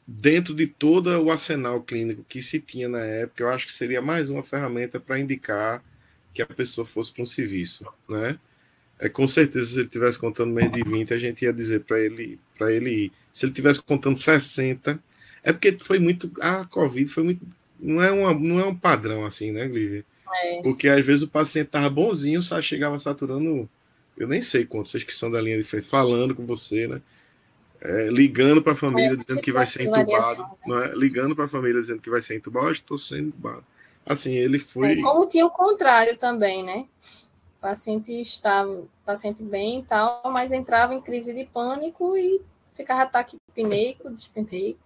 dentro de todo o arsenal clínico que se tinha na época, eu acho que seria mais uma ferramenta para indicar que a pessoa fosse para um serviço, né? Com certeza, se ele estivesse contando menos de 20, a gente ia dizer para ele ir. Se ele estivesse contando 60, é porque foi muito. A Covid foi muito. Não é um padrão assim, né, Glívia? Porque às vezes o paciente estava bonzinho, só chegava saturando eu nem sei quantos, vocês que são da linha de frente, falando com você, né? Ligando para a família dizendo que vai ser entubado, variação, né? não é? Ligando para a família dizendo que vai ser entubado, estou sendo entubado. Assim, ele foi. Como tinha o contrário também, né? O paciente estava, paciente bem e tal, mas entrava em crise de pânico e ficava taquipneico, dispneico.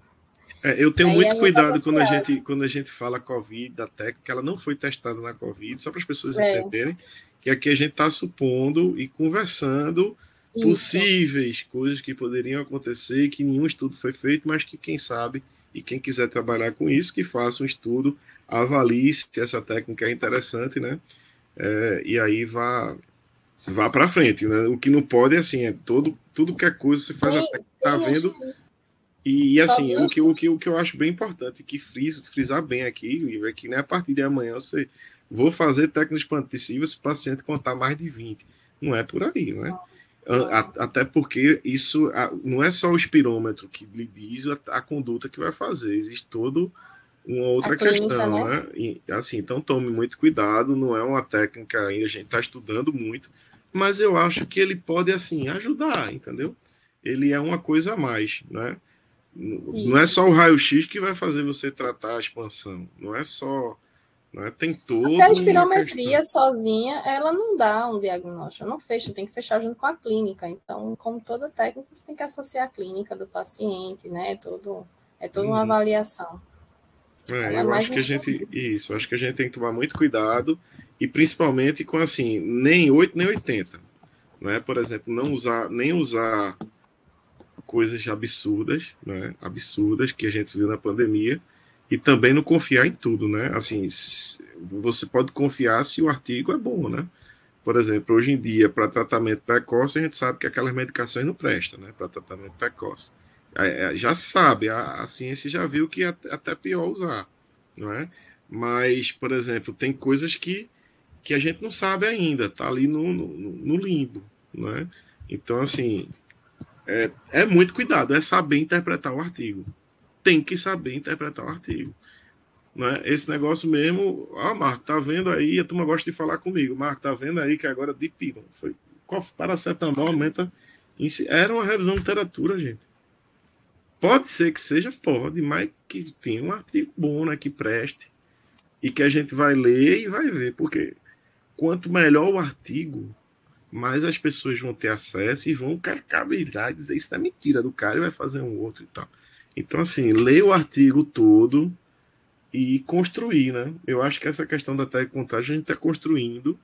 Eu tenho Aí muito é muito cuidado associado. quando a gente fala Covid, da técnica, ela não foi testada na Covid, só para as pessoas É, entenderem que aqui a gente está supondo e conversando isso. possíveis coisas que poderiam acontecer, que nenhum estudo foi feito, mas que quem sabe e quem quiser trabalhar com isso, que faça um estudo, avalie se essa técnica é interessante, né? E aí vá para frente, né? O que não pode é assim, tudo que é coisa você faz a técnica, tá Tem vendo. estudo, E só assim, vi um o que eu acho bem importante, que frisar bem aqui, Lívia, é que né, a partir de amanhã você vou fazer técnica expansiva se o paciente contar mais de 20. Não é por aí, né? Até porque isso não é só o espirômetro que lhe diz a conduta que vai fazer, existe todo uma a outra clínica, questão, né? né? E, assim, então tome muito cuidado, não é uma técnica ainda, a gente está estudando muito, mas eu acho que ele pode, assim, ajudar, entendeu? Ele é uma coisa a mais, né? Não é Isso. só o raio-x que vai fazer você tratar a expansão. Não é só. Não é, tem Até a toda uma questão. espirometria sozinha, ela não dá um diagnóstico, não fecha, tem que fechar junto com a clínica. Então, como toda técnica, você tem que associar a clínica do paciente, né? É toda uma Uhum. avaliação. Ela é Eu mais acho um que a gente. estudo. Isso, acho que a gente tem que tomar muito cuidado. E principalmente com assim, nem 8 nem 80. Né? Por exemplo, não usar, nem usar coisas absurdas, né? Absurdas que a gente viu na pandemia. E também não confiar em tudo, né? Assim, você pode confiar se o artigo é bom, né? Por exemplo, hoje em dia, para tratamento precoce, a gente sabe que aquelas medicações não prestam, né? Para tratamento precoce. Já sabe, a ciência já viu que é até pior usar, não é? Mas, por exemplo, tem coisas que a gente não sabe ainda, tá ali no limbo, não é? Então, assim, é muito cuidado, é saber interpretar o artigo. Tem que saber interpretar o artigo. Não é? Esse negócio mesmo, Marco, tá vendo aí? A turma gosta de falar comigo. Marco, tá vendo aí que agora Dipirona foi. Paracetamol aumenta. Era uma revisão de literatura, gente. Pode ser que seja, pode, mas que tenha um artigo bom, né? Que preste. E que a gente vai ler e vai ver. Porque quanto melhor o artigo, mais as pessoas vão ter acesso e vão carcabejar e dizer isso é mentira do cara e vai fazer um outro e tal. Então, assim, lê o artigo todo e construir, né? Eu acho que essa questão da telecontagem a gente está construindo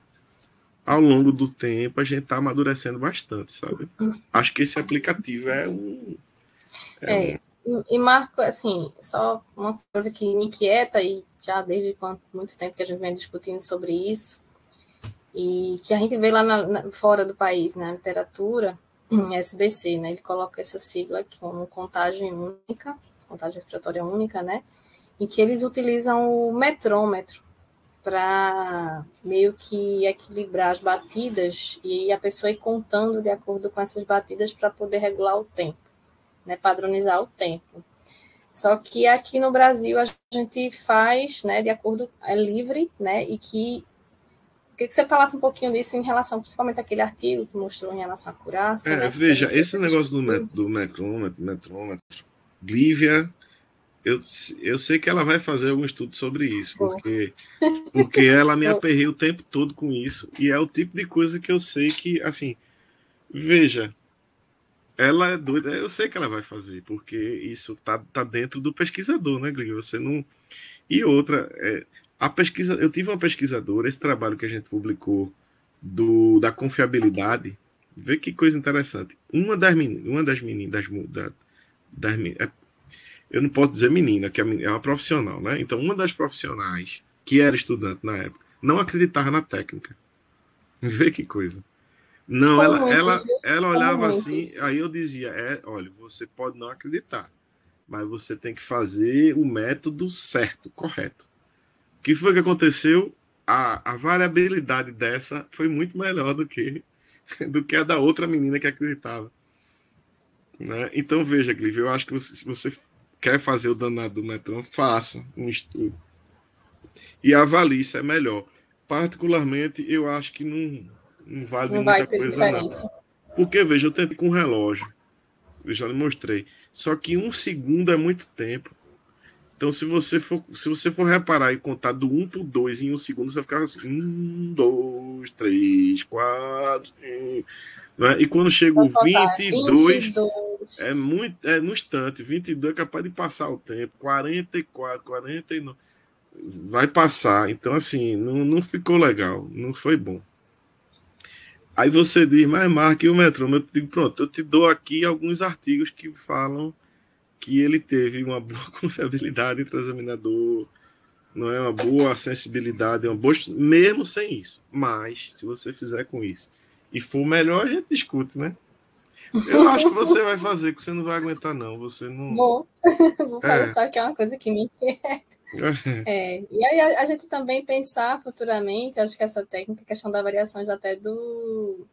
ao longo do tempo, a gente está amadurecendo bastante, sabe? Acho que esse aplicativo é um. E Marco, assim, só uma coisa que me inquieta, e já desde muito tempo que a gente vem discutindo sobre isso, e que a gente vê lá fora do país, na literatura, SBC, né? Ele coloca essa sigla como contagem única, contagem respiratória única, né? Em que eles utilizam o metrômetro para meio que equilibrar as batidas e a pessoa ir contando de acordo com essas batidas para poder regular o tempo, né? Padronizar o tempo. Só que aqui no Brasil a gente faz, né, de acordo, é livre, né, e que queria que você falasse um pouquinho disso em relação, principalmente àquele artigo que mostrou em relação à curácia, né? Porque a Veja, gente esse negócio discutiu. do metrômetro, Lívia, eu sei que ela vai fazer algum estudo sobre isso, porque ela me aperreia o tempo todo com isso, e é o tipo de coisa que eu sei que, assim, veja, ela é doida, eu sei que ela vai fazer, porque isso tá dentro do pesquisador, né, Lívia? Você não. E outra, a pesquisa, eu tive uma pesquisadora, esse trabalho que a gente publicou da confiabilidade, vê que coisa interessante. Uma das meninas, eu não posso dizer menina, que é uma profissional, né? Então, uma das profissionais que era estudante na época não acreditava na técnica. Vê que coisa. Não, Como muitos, viu? ela Como olhava assim, muitos. aí eu dizia, olha, você pode não acreditar, mas você tem que fazer o método certo, correto. O que foi que aconteceu? A variabilidade dessa foi muito melhor do que a da outra menina que acreditava. Né? Então, veja, Clive, eu acho que se você quer fazer o danado do metrô, faça um estudo. E avalie se é melhor. Particularmente, eu acho que não. Não vale Não vai muita ter coisa, não. diferença. Porque, veja, eu tentei com um relógio. Eu já lhe mostrei. Só que 1 segundo é muito tempo. Então, se você for reparar e contar do 1 pro 2 em 1 segundo, você vai ficar assim: 1, 2, 3, 4, 5. Né? E quando chega Vou o botar 22, 22. no instante. 22 é capaz de passar o tempo. 44, 49. Vai passar. Então, assim, não ficou legal. Não foi bom. Aí você diz, mas Mark, e o metrônomo? Eu te digo, pronto, eu te dou aqui alguns artigos que falam que ele teve uma boa confiabilidade entre o examinador, não é uma boa sensibilidade, uma boa, mesmo sem isso. Mas, se você fizer com isso e for melhor, a gente discute, né? Eu acho que você vai fazer, que você não vai aguentar, não. Você não. Vou, vou fazer É. só que é uma coisa que me inquieta. E aí a gente também pensar futuramente, acho que essa técnica, questão das variações até do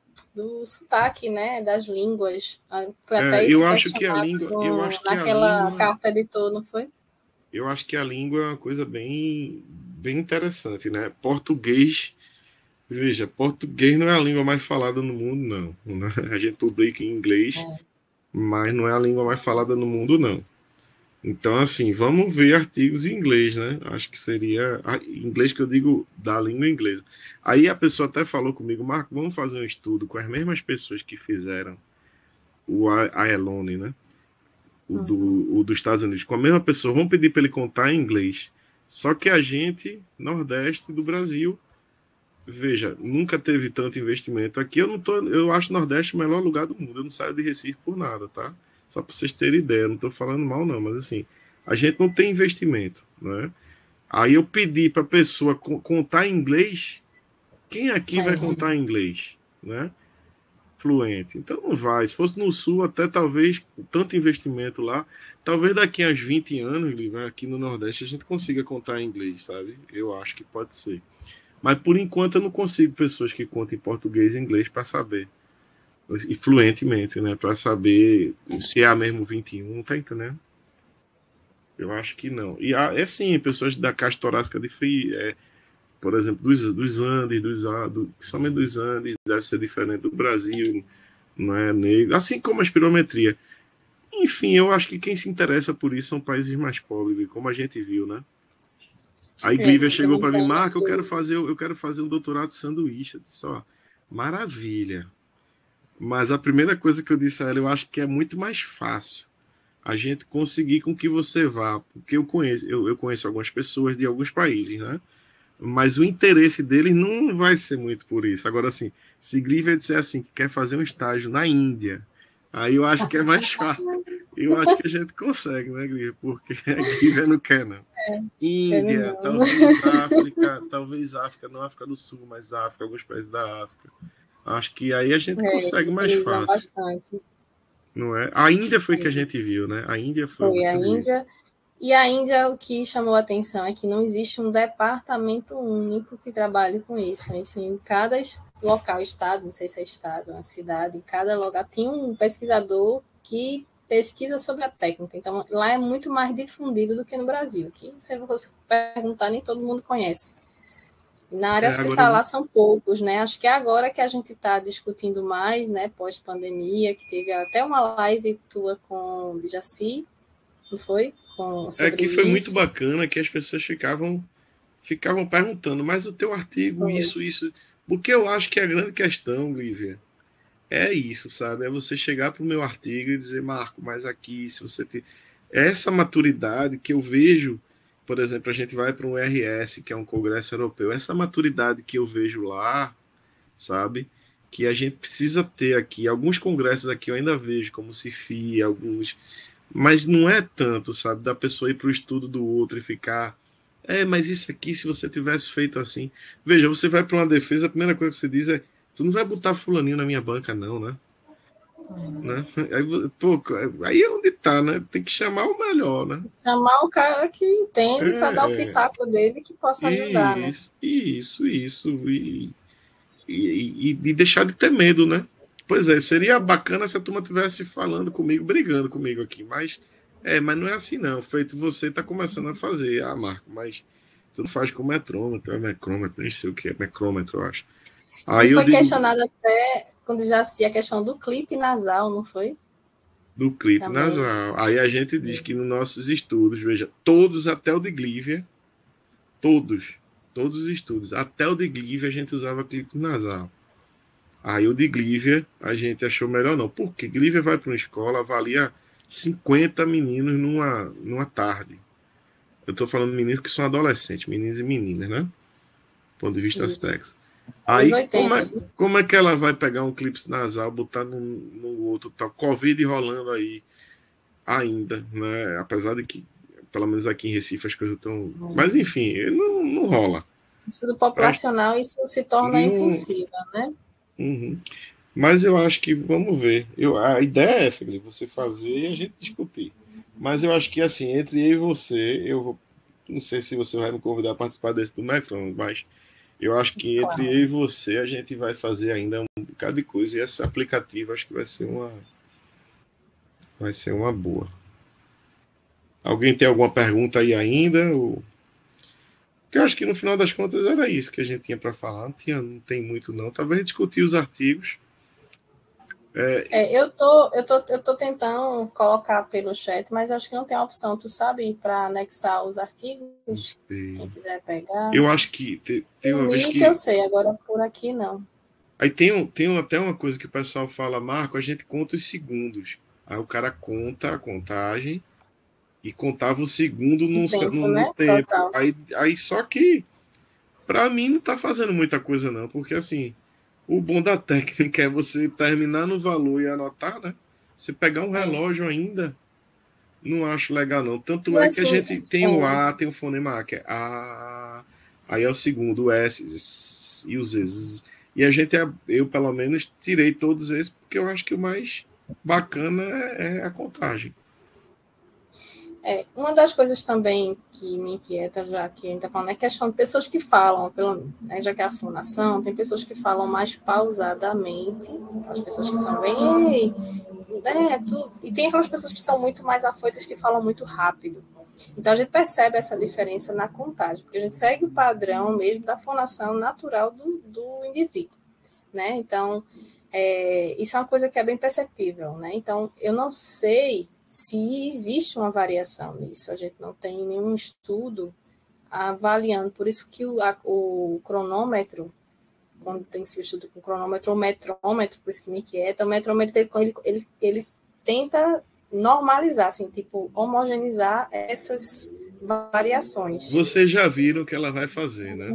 sotaque, né, das línguas. Foi até isso Eu acho que a questionado língua, eu acho que a naquela língua, carta editor, não foi? eu acho que a língua é uma coisa bem, bem interessante, né? Português. Veja, português não é a língua mais falada no mundo, não. A gente publica em inglês, mas não é a língua mais falada no mundo, não. Então, assim, vamos ver artigos em inglês, né? Acho que seria. Inglês que eu digo da língua inglesa. Aí a pessoa até falou comigo, Marco, vamos fazer um estudo com as mesmas pessoas que fizeram o Aelone, né? O dos Estados Unidos. Com a mesma pessoa, vamos pedir para ele contar em inglês. Só que a gente, Nordeste do Brasil, veja, nunca teve tanto investimento. Aqui eu acho o Nordeste o melhor lugar do mundo. Eu não saio de Recife por nada, tá? Só para vocês terem ideia, não estou falando mal não, mas assim, a gente não tem investimento, né? Aí eu pedi para a pessoa contar em inglês. Quem aqui vai contar em inglês, né? Fluente. Então não vai. Se fosse no Sul, até talvez com tanto investimento lá, talvez daqui a uns 20 anos, aqui no Nordeste, a gente consiga contar em inglês, sabe? Eu acho que pode ser. Mas por enquanto eu não consigo pessoas que contem português e inglês para saber. E fluentemente, né? Para saber se é a mesmo 21, tá entendendo? Eu acho que não. E é sim, pessoas da caixa torácica de frio, por exemplo, dos Andes, principalmente dos Andes, deve ser diferente do Brasil, não é negro. Assim como a espirometria. Enfim, eu acho que quem se interessa por isso são países mais pobres, como a gente viu, né? Aí Glívia chegou para mim, Marco, eu quero fazer um doutorado de sanduíche. Eu disse, ó, maravilha. Mas a primeira coisa que eu disse a ela, eu acho que é muito mais fácil a gente conseguir com que você vá, porque eu conheço algumas pessoas de alguns países, né? Mas o interesse deles não vai ser muito por isso. Agora, assim, se Glívia disser assim, que quer fazer um estágio na Índia, aí eu acho que é mais fácil. Eu acho que a gente consegue, né, Glívia? Porque a Glívia não quer, não. Índia, talvez África, não África do Sul, mas África, alguns países da África. Acho que aí a gente consegue mais Utilizam fácil, bastante. não é? A Índia foi que a gente viu, né? A Índia foi o Foi a Brasil. Índia. E a Índia, o que chamou a atenção é que não existe um departamento único que trabalhe com isso. Em cada local, estado, não sei se é estado, uma cidade, em cada lugar tem um pesquisador que pesquisa sobre a técnica. Então, lá é muito mais difundido do que no Brasil. Aqui, se você perguntar, nem todo mundo conhece. E na área Agora, hospitalar são poucos, né? Acho que é agora que a gente está discutindo mais, né? Pós-pandemia, que teve até uma live tua com o Djaci, não foi? Sobre que foi muito isso. bacana que as pessoas ficavam perguntando, mas o teu artigo, Foi. isso. Porque eu acho que a grande questão, Lívia, é isso, sabe? É você chegar para o meu artigo e dizer, Marco, mas aqui, se você tem. Essa maturidade que eu vejo, por exemplo, a gente vai para um RS, que é um Congresso Europeu, essa maturidade que eu vejo lá, sabe? Que a gente precisa ter aqui. Alguns congressos aqui eu ainda vejo, como CIFI, alguns. Mas não é tanto, sabe? Da pessoa ir para o estudo do outro e ficar. Mas isso aqui, se você tivesse feito assim. Veja, você vai para uma defesa, a primeira coisa que você diz é: tu não vai botar fulaninho na minha banca, não, né? Aí, pô, aí é onde tá, né? Tem que chamar o melhor, né? Chamar o cara que entende para dar o É, pitaco dele que possa ajudar, né? isso. E deixar de ter medo, né? Pois é, seria bacana se a turma tivesse falando comigo, brigando comigo aqui, mas não é assim não. Feito você tá começando a fazer, Marco, mas tu não faz com metrômetro, é micrômetro, nem sei o que é micrômetro, eu acho. Aí E eu foi digo questionado até quando já se a questão do clipe nasal, não foi? do clipe Também. nasal. Aí a gente diz que nos nossos estudos, veja, todos até o de Glívia, todos os estudos, até o de Glívia a gente usava clipe nasal. Aí o de Glívia a gente achou melhor não. Porque Glívia vai para uma escola, avalia 50 meninos numa tarde. Eu estou falando de meninos que são adolescentes, meninos e meninas, né? Do ponto de vista Isso. técnico. Anos Aí, 80. como é que ela vai pegar um clipe nasal, botar no outro, tá? Covid rolando aí ainda, né? Apesar de que, pelo menos aqui em Recife, as coisas estão. Mas, enfim, não rola. Estudo Acho populacional, isso se torna não. impossível, né? Uhum. Mas eu acho que, vamos ver. A ideia é essa, Gui, você fazer e a gente discutir. Mas eu acho que, assim, entre eu e você, não sei se você vai me convidar a participar desse do Mecron, mas eu acho que entre eu Claro. e você a gente vai fazer ainda um bocado de coisa. E esse aplicativo acho que vai ser uma boa. Alguém tem alguma pergunta aí ainda? Porque eu acho que no final das contas era isso que a gente tinha para falar. Não tem muito não. Talvez discutir os artigos. É, Eu tô tentando colocar pelo chat, mas acho que não tem a opção, tu sabe, para anexar os não artigos. Quem sei. quiser pegar. Eu acho que tem O uma vez Meet eu que. sei, agora por aqui não. Aí até uma coisa que o pessoal fala, Marco, a gente conta os segundos. Aí o cara conta a contagem e contava o segundo O no, tempo, no, no né? tempo. Total. Aí só que, pra mim, não tá fazendo muita coisa, não, porque assim, o bom da técnica é você terminar no valor e anotar, né? Você pegar um É. relógio ainda, não acho legal, não. Tanto E é que a assim, gente tem o A, tem o fonema A, que é A, aí é o segundo, o S e o Z. E a gente, eu pelo menos, tirei todos esses, porque eu acho que o mais bacana é a contagem. uma das coisas também que me inquieta, já que a gente está falando, é a questão de pessoas que falam, né, já que é a fonação, tem pessoas que falam mais pausadamente, as pessoas que são bem. E tem aquelas pessoas que são muito mais afoitas que falam muito rápido. Então a gente percebe essa diferença na contagem, porque a gente segue o padrão mesmo da fonação natural do indivíduo, né? Então, isso é uma coisa que é bem perceptível, né? Então, eu não sei se existe uma variação nisso, a gente não tem nenhum estudo avaliando, por isso que o cronômetro, quando tem esse estudo com cronômetro ou metrômetro, por isso que me inquieta, o metrômetro ele tenta normalizar, assim, tipo, homogeneizar essas variações. Vocês já viram o que ela vai fazer, né?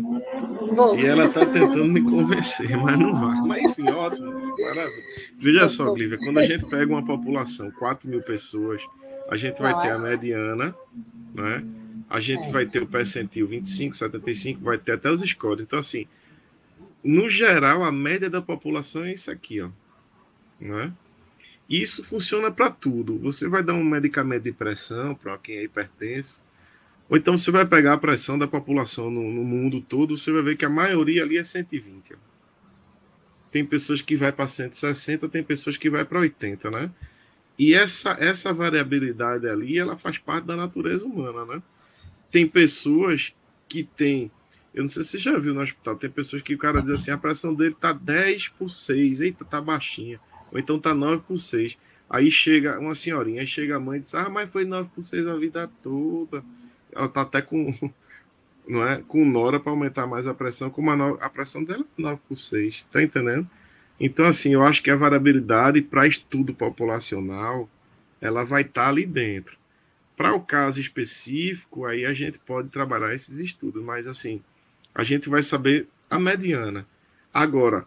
Vou, E ela tá tentando me convencer, mas não vai. Mas enfim, ótimo, maravilha. Veja só, vou. Glívia, quando a gente pega uma população, 4 mil pessoas, a gente vai Não ter é? a mediana, né? A gente vai ter o percentil 25, 75, vai ter até os scores. Então, assim, no geral, a média da população é isso aqui, ó. Né? Isso funciona para tudo. Você vai dar um medicamento de pressão para quem é hipertenso, ou então você vai pegar a pressão da população no mundo todo, você vai ver que a maioria ali é 120. Ó. Tem pessoas que vai para 160, tem pessoas que vai para 80, né? E essa variabilidade ali, ela faz parte da natureza humana, né? Tem pessoas que têm, eu não sei se você já viu no hospital, tem pessoas que o cara diz assim, a pressão dele tá 10/6, eita, tá baixinha. Ou então tá 9/6. Aí chega uma senhorinha, aí chega a mãe e diz, mas foi 9/6 a vida toda. Ela tá até com, não é, com nora para aumentar mais a pressão, como a pressão dela é 9/6, tá entendendo? Então, assim, eu acho que a variabilidade para estudo populacional, ela vai estar ali dentro. Para o caso específico, aí a gente pode trabalhar esses estudos, mas assim, a gente vai saber a mediana. Agora,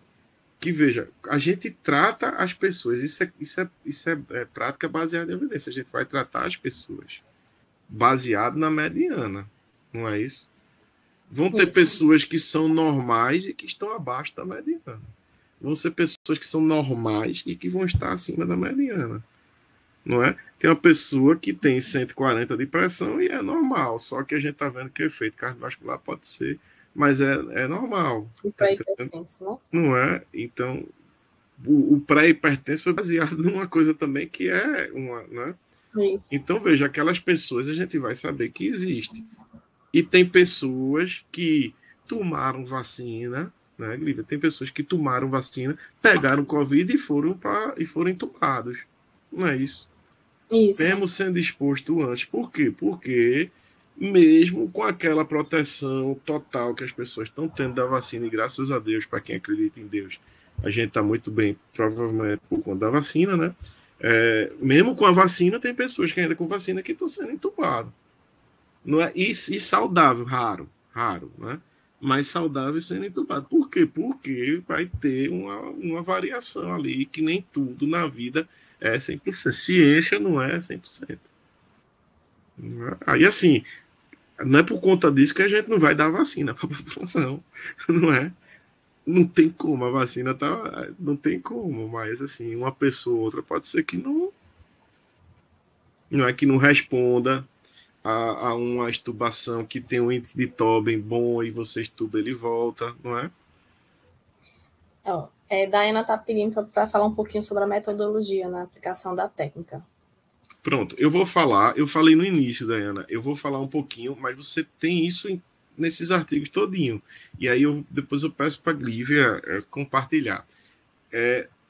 que veja, a gente trata as pessoas, isso é prática baseada em evidência, a gente vai tratar as pessoas baseado na mediana, não é isso? Vão ter Isso. pessoas que são normais e que estão abaixo da mediana. Vão ser pessoas que são normais e que vão estar acima da mediana. Não é? Tem uma pessoa que tem 140 de pressão e é normal, só que a gente está vendo que o efeito cardiovascular pode ser, mas é normal, E tá para entendendo? hipertenso, né? Não é? Então, o pré-hipertenso foi baseado numa coisa também que é uma, né? Isso. Então, veja, aquelas pessoas a gente vai saber que existe. E tem pessoas que tomaram vacina, né, Glívia? Tem pessoas que tomaram vacina, pegaram Covid e foram entubados. Não é isso? Isso. Mesmo sendo exposto antes. Por quê? Porque mesmo com aquela proteção total que as pessoas estão tendo da vacina, e graças a Deus, para quem acredita em Deus, a gente está muito bem, provavelmente por conta da vacina, né? Mesmo com a vacina, tem pessoas que ainda com vacina que estão sendo entubadas. Não é? E saudável, raro, né? Mas saudável sendo entubado. Por quê? Porque vai ter uma variação ali, que nem tudo na vida é 100%. Ciência não é 100%. Aí, assim, não é por conta disso que a gente não vai dar vacina para a população, não é? Não tem como, a vacina tá. Não tem como, mas assim, uma pessoa ou outra pode ser que não é que não responda a uma estubação que tem um índice de Tobin bom e você estuba ele volta, não é? Ó, Diana está pedindo para falar um pouquinho sobre a metodologia na aplicação da técnica. Pronto, eu vou falar, eu falei no início, Diana, eu vou falar um pouquinho, mas você tem isso nesses artigos todinho. E aí depois eu peço para a Glívia compartilhar.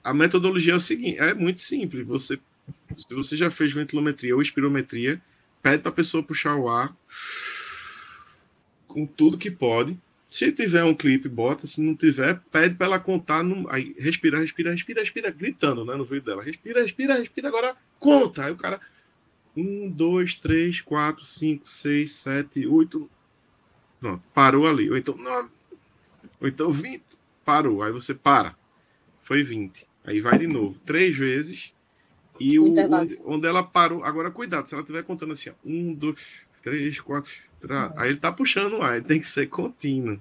A metodologia é o seguinte, é muito simples. Se você já fez ventilometria ou espirometria, pede para a pessoa puxar o ar com tudo que pode. Se tiver um clipe, bota. Se não tiver, pede para ela contar. Aí, respira, gritando, né, no vídeo dela. Respira, agora conta. Aí o cara, 1, 2, 3, 4, 5, 6, 7, 8. Pronto, parou ali. Ou então, 9, ou então 20. Parou. Aí você para. Foi 20. Aí vai de novo. 3 vezes. E onde ela parou. Agora, cuidado, se ela estiver contando assim, ó, 1, 2, 3, 4. Aí ele tá puxando o ar, ele tem que ser contínuo.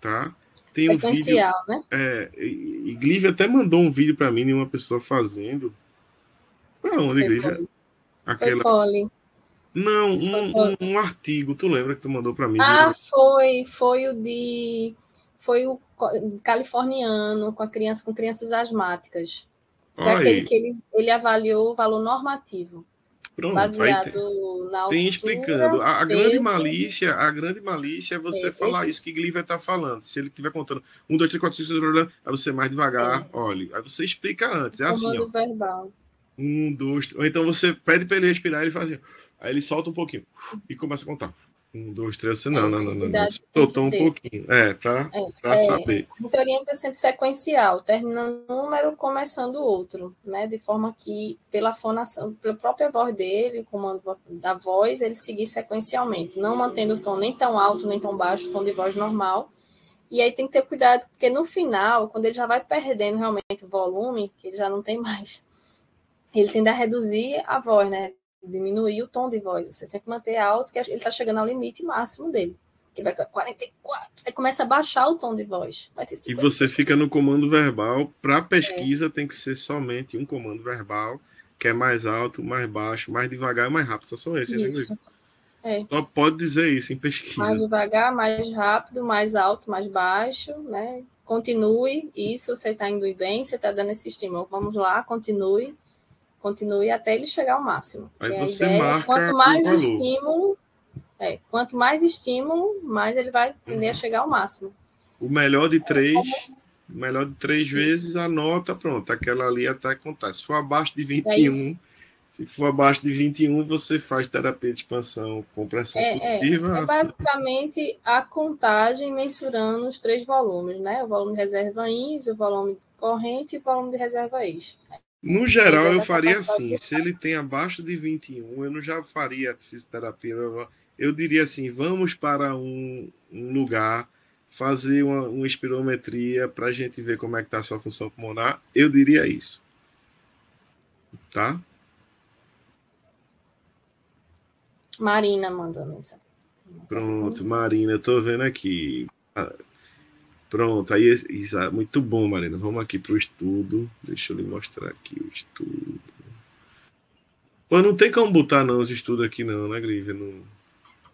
Tá? Tem um vídeo. Né? E Glívia até mandou um vídeo para mim de uma pessoa fazendo. Pra onde, Glívia? Aquela... Foi Poli. Não, um artigo. Tu lembra que tu mandou para mim? Foi o de. Foi o californiano com crianças asmáticas. Foi aquele que ele avaliou o valor normativo. Pronto, baseado na altura. Tem explicando. A grande malícia é você falar isso que Glívia está falando. Se ele estiver contando 1, 2, 3, 4, 5, 6, 7, aí você mais devagar, olha. Aí você explica antes. É assim, ó. Verbal. 1, 2, 3. Ou então você pede para ele respirar e ele faz assim. Aí ele solta um pouquinho e começa a contar. 1, 2, 3, você não. Soltou um pouquinho. Para saber. A gente orienta sempre sequencial, terminando um número, começando o outro, né? De forma que, pela fonação, pela própria voz dele, o comando da voz, ele seguir sequencialmente, não mantendo o tom nem tão alto, nem tão baixo, o tom de voz normal. E aí tem que ter cuidado, porque no final, quando ele já vai perdendo realmente o volume, que ele já não tem mais, ele tende a reduzir a voz, né? Diminuir o tom de voz. Você sempre manter alto, que ele está chegando ao limite máximo dele. Que vai 44. Aí começa a baixar o tom de voz. Vai ter 50, e você fica no comando verbal. Para pesquisa tem que ser somente um comando verbal, que é mais alto, mais baixo, mais devagar e mais rápido. Só são esses, isso. Né? Só pode dizer isso em pesquisa. Mais devagar, mais rápido, mais alto, mais baixo, né? Continue. Isso, você está indo bem, você está dando esse estímulo. Vamos lá, continue até ele chegar ao máximo. Aí você marca quanto mais estímulo, quanto mais estímulo, mais ele vai tender a chegar ao máximo. O melhor de 3 vezes, a nota, pronto, aquela ali até contar. Se for abaixo de 21, você faz terapia de expansão com pressão positiva. É basicamente a contagem mensurando os 3 volumes, né? O volume de reserva ins, o volume corrente e o volume de reserva ex. No geral, eu faria assim. Se ele tem abaixo de 21, eu não já faria fisioterapia. Eu diria assim, vamos para um lugar, fazer uma espirometria para a gente ver como é que está a sua função pulmonar. Eu diria isso. Tá? Marina mandou mensagem. Pronto, Marina, eu tô vendo aqui. Pronto, aí muito bom, Marina. Vamos aqui para o estudo. Deixa eu lhe mostrar aqui o estudo. Pô, não tem como botar não os estudos aqui não, né, Glívia? Não...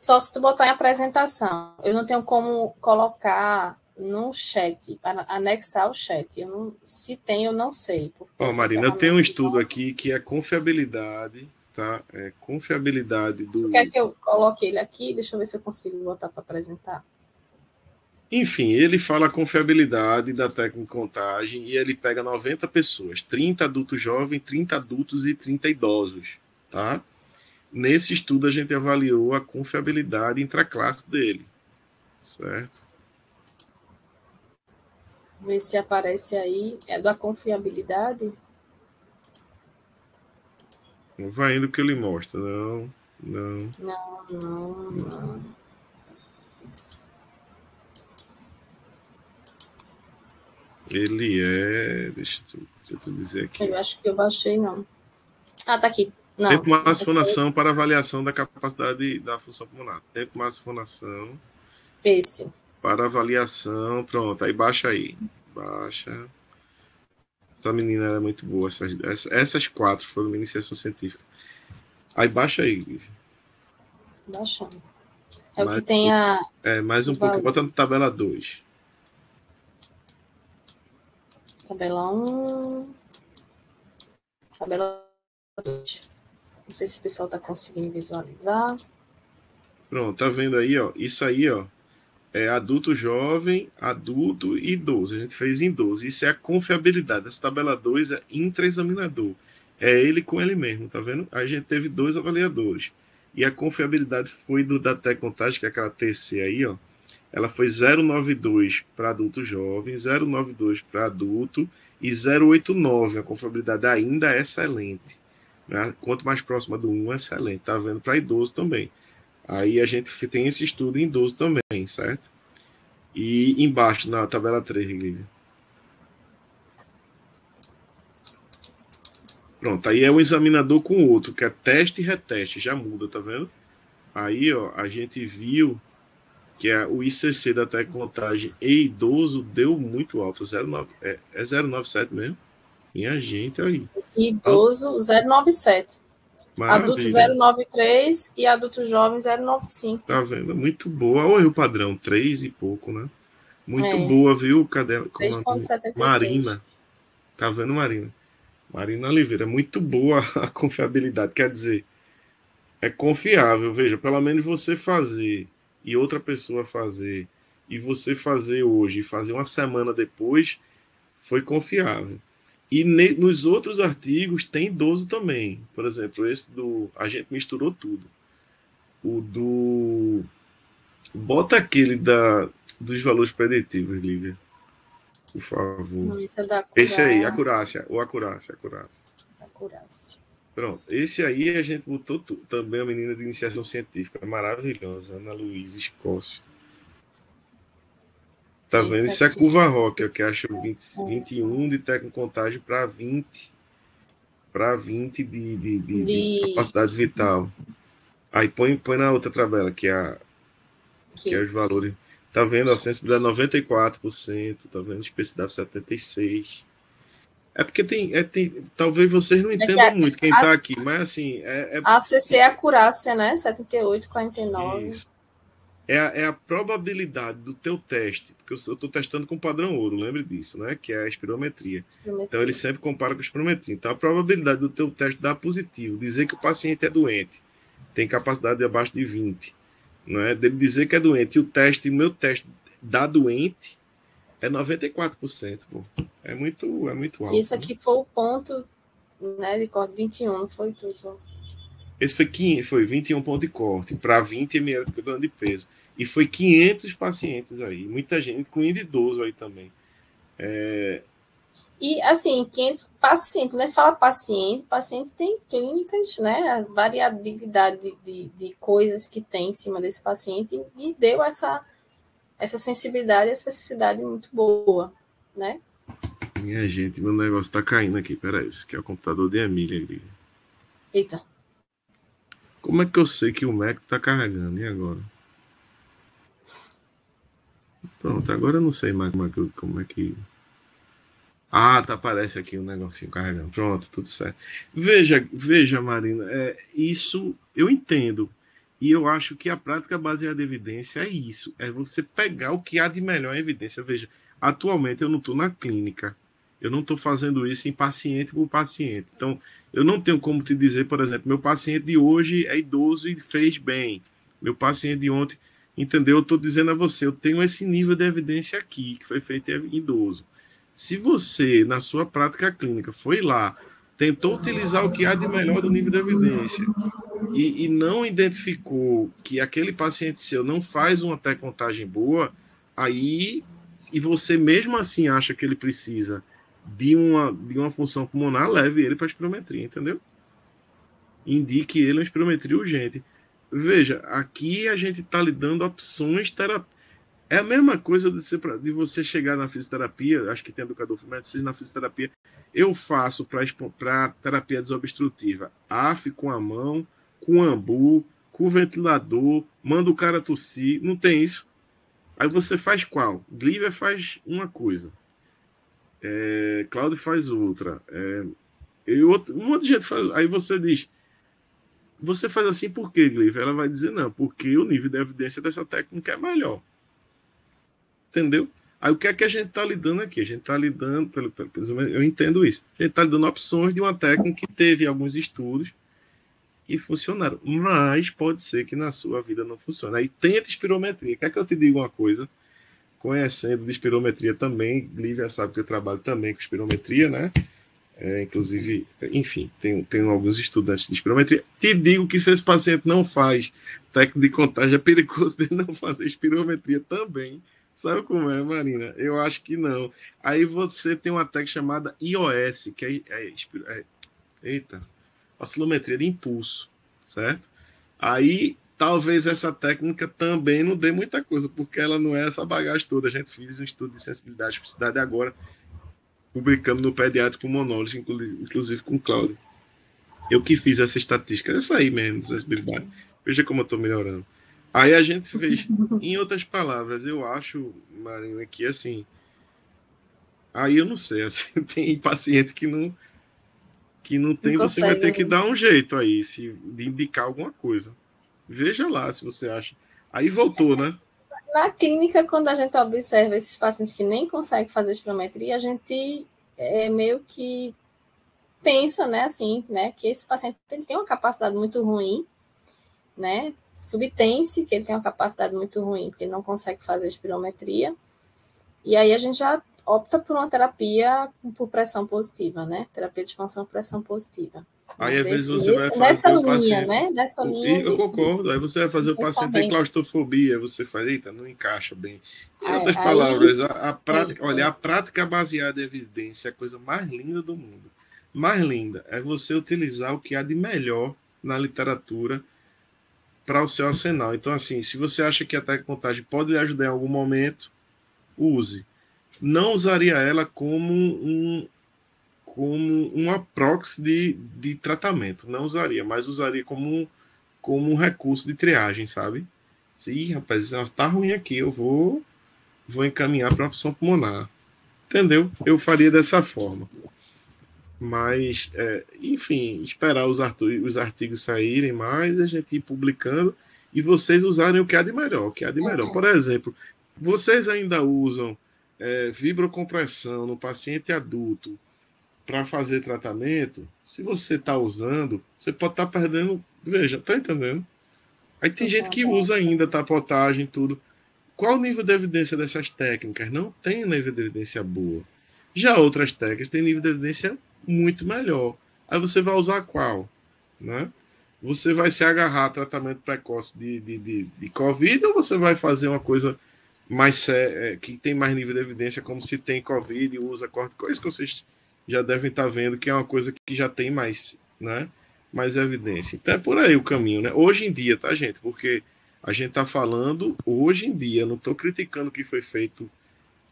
Só se tu botar em apresentação. Eu não tenho como colocar no chat, anexar o chat. Se tem, eu não sei. Ó, Marina, eu tenho um estudo aqui que é confiabilidade, tá? É confiabilidade do... Quer que eu coloque ele aqui? Deixa eu ver se eu consigo botar para apresentar. Enfim, ele fala a confiabilidade da técnica de contagem e ele pega 90 pessoas, 30 adultos jovens, 30 adultos e 30 idosos, tá? Nesse estudo a gente avaliou a confiabilidade intraclasse dele, certo? Ver se aparece aí. É da confiabilidade? Não vai indo que ele mostra, não, não. Não. Ele é, deixa eu dizer aqui. Eu acho que eu baixei, não. Ah, tá aqui. Não. Tempo máximo de fonação para avaliação da capacidade da função pulmonar. Tempo máximo de fonação. Esse. Para avaliação. Pronto, aí baixa aí. Baixa. Essa menina era muito boa. Essas quatro foram minha iniciação científica. Aí baixa aí. Baixando. É mais o que tem a. Mais um pouquinho. Bota no tabela 2. Tabela 1. Tabela 2. Não sei se o pessoal está conseguindo visualizar. Pronto, tá vendo aí, ó? Isso aí, ó. É adulto jovem, adulto e idoso. A gente fez em 12. Isso é a confiabilidade. Essa tabela 2 é intraexaminador. É ele com ele mesmo, tá vendo? Aí a gente teve 2 avaliadores. E a confiabilidade foi da Teccontagem, que é aquela TC aí, ó. Ela foi 0,92 para adulto jovem, 0,92 para adulto e 0,89. A confiabilidade ainda é excelente. Né? Quanto mais próxima do 1, excelente. Tá vendo? Para idoso também. Aí a gente tem esse estudo em idoso também, certo? E embaixo, na tabela 3, Lívia. Pronto, aí é um examinador com o outro, que é teste e reteste, já muda, tá vendo? Aí, ó, a gente viu que o ICC da Teccontagem e idoso deu muito alto, 0,9, é 0,97 mesmo. Minha gente, aí. Idoso, 0,97. Maravilha. Adulto 0,93 e adulto jovem 0,95. Tá vendo? Muito boa. Olha o padrão, 3 e pouco, né? Muito boa, viu? Cadê? 3,73. Marina. Tá vendo, Marina? Marina Oliveira, muito boa a confiabilidade. Quer dizer, é confiável. Veja, pelo menos você fazer e outra pessoa fazer, e você fazer hoje e fazer uma semana depois, foi confiável. E nos outros artigos tem idoso também. Por exemplo, esse do. A gente misturou tudo. O do. Bota aquele dos valores preditivos, Lívia. Por favor. Esse aí, acurácia. Acurácia. Pronto. Esse aí a gente botou também a menina de iniciação científica. Maravilhosa. Ana Luísa Escócia. Tá vendo? Isso é curva Rocker, que acha 21 de tecnocontagem para 20. Para 20 de capacidade vital. Aí põe na outra tabela, que é os valores. Tá vendo? A sensibilidade 94%, tá vendo? Especificidade 76%. É porque talvez vocês não entendam muito quem tá aqui, mas assim. A ACC é a acurácia, né? 78, 49. Isso. É a probabilidade do teu teste, porque eu estou testando com padrão ouro, lembre disso, né? Que é a espirometria. Então ele sempre compara com a espirometria. Então a probabilidade do teu teste dar positivo, dizer que o paciente é doente, tem capacidade de abaixo de 20, não é? Dele dizer que é doente e o meu teste dá doente é 94%, pô. É muito alto. Isso aqui foi o ponto, né, de corte 21, não foi tudo. Esse foi 21 pontos de corte para 20 ml por grama de peso. E foi 500 pacientes aí. Muita gente, incluindo idoso aí também. E, assim, 500 pacientes, né? Fala paciente tem clínicas, né? Variabilidade de coisas que tem em cima desse paciente e deu essa sensibilidade e especificidade muito boa, né? Minha gente, meu negócio tá caindo aqui. Peraí, isso aqui é o computador de Emília. Eita. Como é que eu sei que o Mac tá carregando? E agora? Pronto, agora eu não sei mais como é que... Ah, aparece aqui um negocinho carregando. Pronto, tudo certo. Veja, Marina, isso eu entendo. E eu acho que a prática baseada em evidência é isso. É você pegar o que há de melhor em evidência. Veja, atualmente eu não estou na clínica. Eu não estou fazendo isso em paciente por paciente. Então, eu não tenho como te dizer, por exemplo, meu paciente de hoje é idoso e fez bem. Meu paciente de ontem... Entendeu? Eu estou dizendo a você, eu tenho esse nível de evidência aqui, que foi feito em idoso. Se você, na sua prática clínica, foi lá, tentou utilizar o que há de melhor do nível de evidência e não identificou que aquele paciente seu não faz uma até-contagem boa, aí, e você mesmo assim acha que ele precisa de uma função pulmonar, leve ele para a espirometria, entendeu? Indique ele uma espirometria urgente. Veja, aqui a gente está lhe dando opções terapêuticas. É a mesma coisa de você chegar na fisioterapia, acho que tem educador de medicina na fisioterapia. Eu faço para terapia desobstrutiva AF com a mão, com ambu, com ventilador, manda o cara tossir, não tem isso. Aí você faz qual? Glíver faz uma coisa, Cláudio faz outra, um monte de gente faz. Aí você diz, você faz assim por quê, Glíver? Ela vai dizer, não, porque o nível de evidência dessa técnica é melhor. Entendeu? Aí o que é que a gente está lidando aqui? A gente está lidando, eu entendo isso, a gente está lidando opções de uma técnica que teve alguns estudos que funcionaram, mas pode ser que na sua vida não funcione. Aí tenta espirometria. Quer que eu te diga uma coisa? Conhecendo de espirometria também, Lívia sabe que eu trabalho também com espirometria, né? Inclusive, enfim, tenho alguns estudantes de espirometria. Te digo que se esse paciente não faz técnica de contagem, é perigoso dele não fazer espirometria também. Sabe como é, Marina? Eu acho que não. Aí você tem uma técnica chamada IOS, que eita, oscilometria de impulso, certo? Aí talvez essa técnica também não dê muita coisa, porque ela não é essa bagagem toda. A gente fez um estudo de sensibilidade e especificidade agora, publicamos no Pediatric Pulmonology, inclusive com o Cláudio. Eu que fiz essa estatística, essa aí mesmo, de sensibilidade. Veja como eu estou melhorando. Aí a gente fez, em outras palavras, eu acho, Marina, que assim, aí eu não sei, assim, tem paciente que não tem, você vai ter que dar um jeito aí, de indicar alguma coisa. Veja lá se você acha. Aí voltou, né? Na clínica, quando a gente observa esses pacientes que nem conseguem fazer espirometria, a gente meio que pensa, né, assim, né, que esse paciente ele tem uma capacidade muito ruim, né, subtém-se que ele tem uma capacidade muito ruim, porque ele não consegue fazer espirometria, e aí a gente já opta por uma terapia por pressão positiva, né, terapia de expansão por pressão positiva. Aí, às vezes, você vai fazer o paciente... né? Nessa linha eu concordo. Aí você vai fazer o paciente tem claustrofobia, você faz, eita, não encaixa bem. Em outras palavras, a prática, olha, a prática baseada em evidência é a coisa mais linda do mundo. Mais linda é você utilizar o que há de melhor na literatura para o seu arsenal. Então, assim, se você acha que a técnica-contagem pode lhe ajudar em algum momento, use. Não usaria ela como uma proxy de tratamento. Não usaria, mas usaria como um recurso de triagem, sabe? Ih, rapaz, tá ruim aqui, eu vou encaminhar para a opção pulmonar. Entendeu? Eu faria dessa forma. Mas, enfim, esperar os artigos saírem mais, a gente ir publicando e vocês usarem o que há de melhor. O que há de melhor. Por exemplo, vocês ainda usam vibrocompressão no paciente adulto para fazer tratamento? Se você está usando, você pode estar perdendo. Veja, tá entendendo? Aí tem gente que usa ainda tapotagem, tudo. Qual o nível de evidência dessas técnicas? Não tem nível de evidência boa. Já outras técnicas têm nível de evidência muito melhor. Aí você vai usar qual? Né? Você vai se agarrar a tratamento precoce de Covid ou você vai fazer uma coisa mais que tem mais nível de evidência, como se tem Covid e usa corticoide, que vocês já devem estar vendo que é uma coisa que já tem mais, né? Mais evidência. Então é por aí o caminho, né? Hoje em dia, tá, gente? Porque a gente está falando hoje em dia, não estou criticando o que foi feito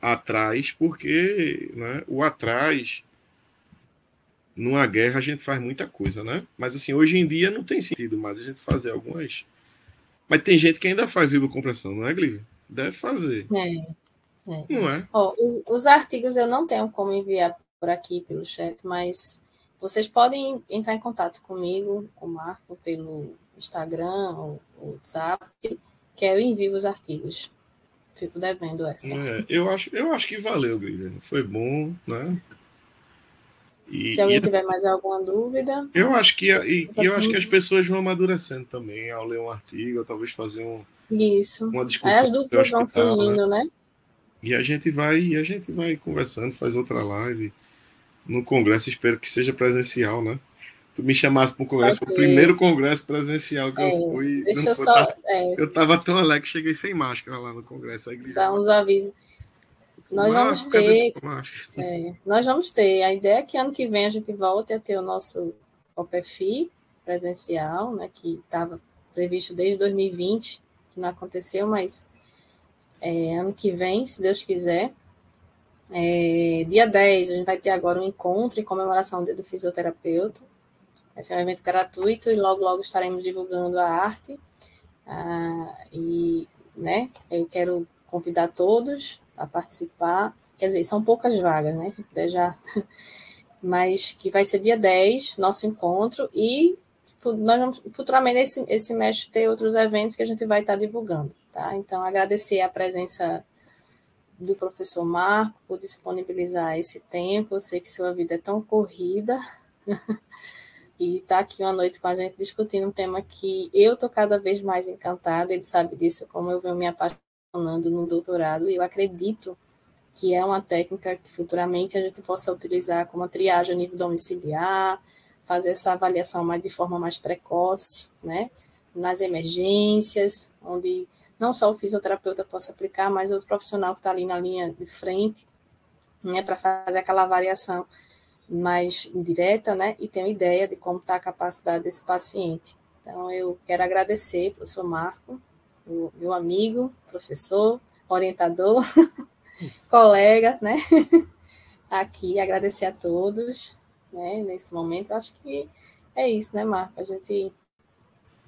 atrás, porque, né, o atrás, numa guerra, a gente faz muita coisa, né? Mas assim, hoje em dia não tem sentido mais a gente fazer algumas. Mas tem gente que ainda faz vibrocompressão, não é, Glívia? Deve fazer. Não é? Os artigos eu não tenho como enviar por aqui pelo chat, mas vocês podem entrar em contato comigo, com o Marco, pelo Instagram ou WhatsApp, que eu envio os artigos. Fico devendo essa. Eu acho que valeu, Guilherme. Foi bom, né? Se alguém tiver mais alguma dúvida... Eu acho que as pessoas vão amadurecendo também ao ler um artigo, ou talvez fazer Isso. uma Aí as discussão do dúvidas vão hospital, né? surgindo, né? E a gente vai conversando, faz outra live no congresso, espero que seja presencial, né? Tu me chamasse para um Vai congresso, foi o ter. primeiro congresso presencial que eu fui, não Deixa eu foi, só eu tava tão alegre que cheguei sem máscara lá no congresso, a igreja dar uns avisos. Nós vamos Marco, cadê ter, tua máscara? nós vamos ter. A ideia é que ano que vem a gente volte a ter o nosso OPFI presencial, né? Que estava previsto desde 2020, que não aconteceu, mas ano que vem, se Deus quiser. Dia 10, a gente vai ter agora um encontro em comemoração do dia do fisioterapeuta. Vai ser um evento gratuito e logo, logo estaremos divulgando a arte. E, né, eu quero convidar todos a participar. Quer dizer, são poucas vagas, né? Já, mas que vai ser dia 10, nosso encontro, e nós vamos futuramente esse semestre ter outros eventos que a gente vai estar divulgando, tá? Então, agradecer a presença do professor Marco por disponibilizar esse tempo. Eu sei que sua vida é tão corrida e está aqui uma noite com a gente discutindo um tema que eu estou cada vez mais encantada. Ele sabe disso, como eu venho me apaixonando no doutorado, e eu acredito que é uma técnica que futuramente a gente possa utilizar como a triagem a nível domiciliar, fazer essa avaliação de forma mais precoce, né? Nas emergências, onde não só o fisioterapeuta possa aplicar, mas outro profissional que está ali na linha de frente, né, para fazer aquela avaliação mais direta, né, e ter uma ideia de como está a capacidade desse paciente. Então, eu quero agradecer ao professor Marco, meu amigo, professor, orientador, colega, né, aqui, agradecer a todos, né, nesse momento. Eu acho que é isso, né, Marco? A gente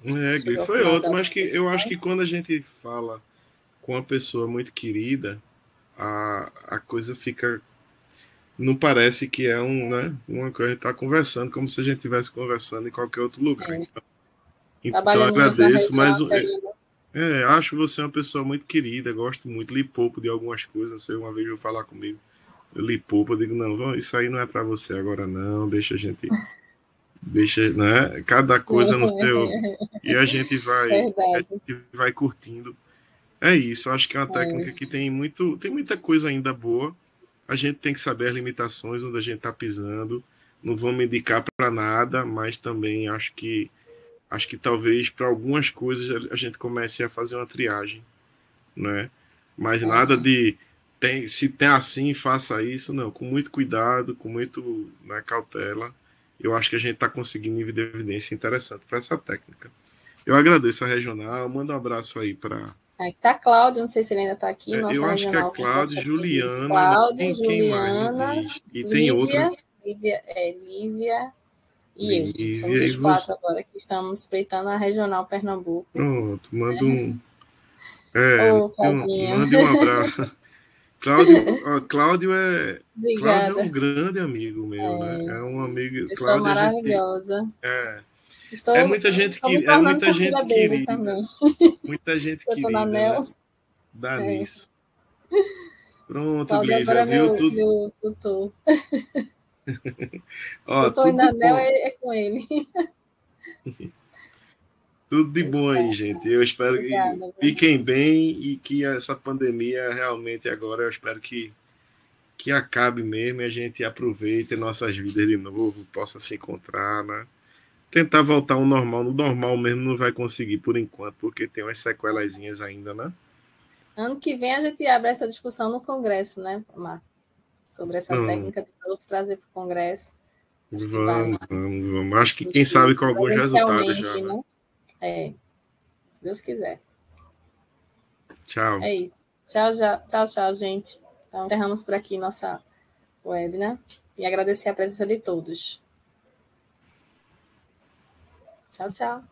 Gui, chegou ao foi final da ótimo, mas que eu acho discussão. que quando a gente fala com uma pessoa muito querida, a coisa fica. Não parece que é né, uma coisa que está conversando, como se a gente estivesse conversando em qualquer outro lugar. Então Trabalhamos junto na agradeço, região, mas acho você uma pessoa muito querida, gosto muito, lhe pouco de algumas coisas. Não sei, uma vez eu falar comigo, eu lhe pouco, eu digo, não, isso aí não é para você agora não, deixa a gente, deixa, né, cada coisa no seu, e a verdade. gente vai curtindo. É isso, eu acho que é uma técnica que tem muita coisa ainda boa. A gente tem que saber as limitações onde a gente está pisando. Não vou me indicar para nada, mas também acho que talvez para algumas coisas a gente comece a fazer uma triagem, né? Mas nada de se tem assim, faça isso, não. Com muito cuidado, com muito, né, cautela. Eu acho que a gente está conseguindo nível de evidência interessante para essa técnica. Eu agradeço a regional, manda um abraço aí para. Aí tá Cláudio, não sei se ele ainda está aqui, Eu nossa acho que é regional Cláudio, reforça pedido. Juliana, mas Cláudio, quem mais me Juliana, diz? E tem outra, Lívia e eu. Somos Lívia, e os você. 4 agora que estamos espreitando a regional Pernambuco. Pronto, manda um. Ô, Claudinha, Mande um abraço. Cláudio, Cláudio é obrigada. um grande amigo meu, né? É um amigo. Pessoa Cláudio, a gente. maravilhosa. É, Estou, estou me é tornando muita filha gente dele querida. também. Muita gente Eu estou na querida, né? ANEL. Dá É. nisso. Pronto, Cláudio Glívia, agora é viu? Tudo, meu tutor. ó, Tutor tudo na de ANEL bom. é com ele. Tudo de bom aí, Está. gente. Eu espero que Obrigada. fiquem bem e que essa pandemia realmente agora eu espero que acabe mesmo e a gente aproveite nossas vidas de novo, possa se encontrar, né? Tentar voltar ao normal. No normal mesmo não vai conseguir por enquanto, porque tem umas sequelazinhas ainda, né? Ano que vem a gente abre essa discussão no Congresso, né, Marco? Sobre essa Não, técnica de novo, trazer para o Congresso. Acho que vale vamos. Acho que quem sabe discutir com alguns resultados já, presencialmente, né? né? Se Deus quiser. Tchau. É isso. Tchau, tchau, tchau, gente. Então, encerramos por aqui nossa web, né? E agradecer a presença de todos. Tchau, tchau.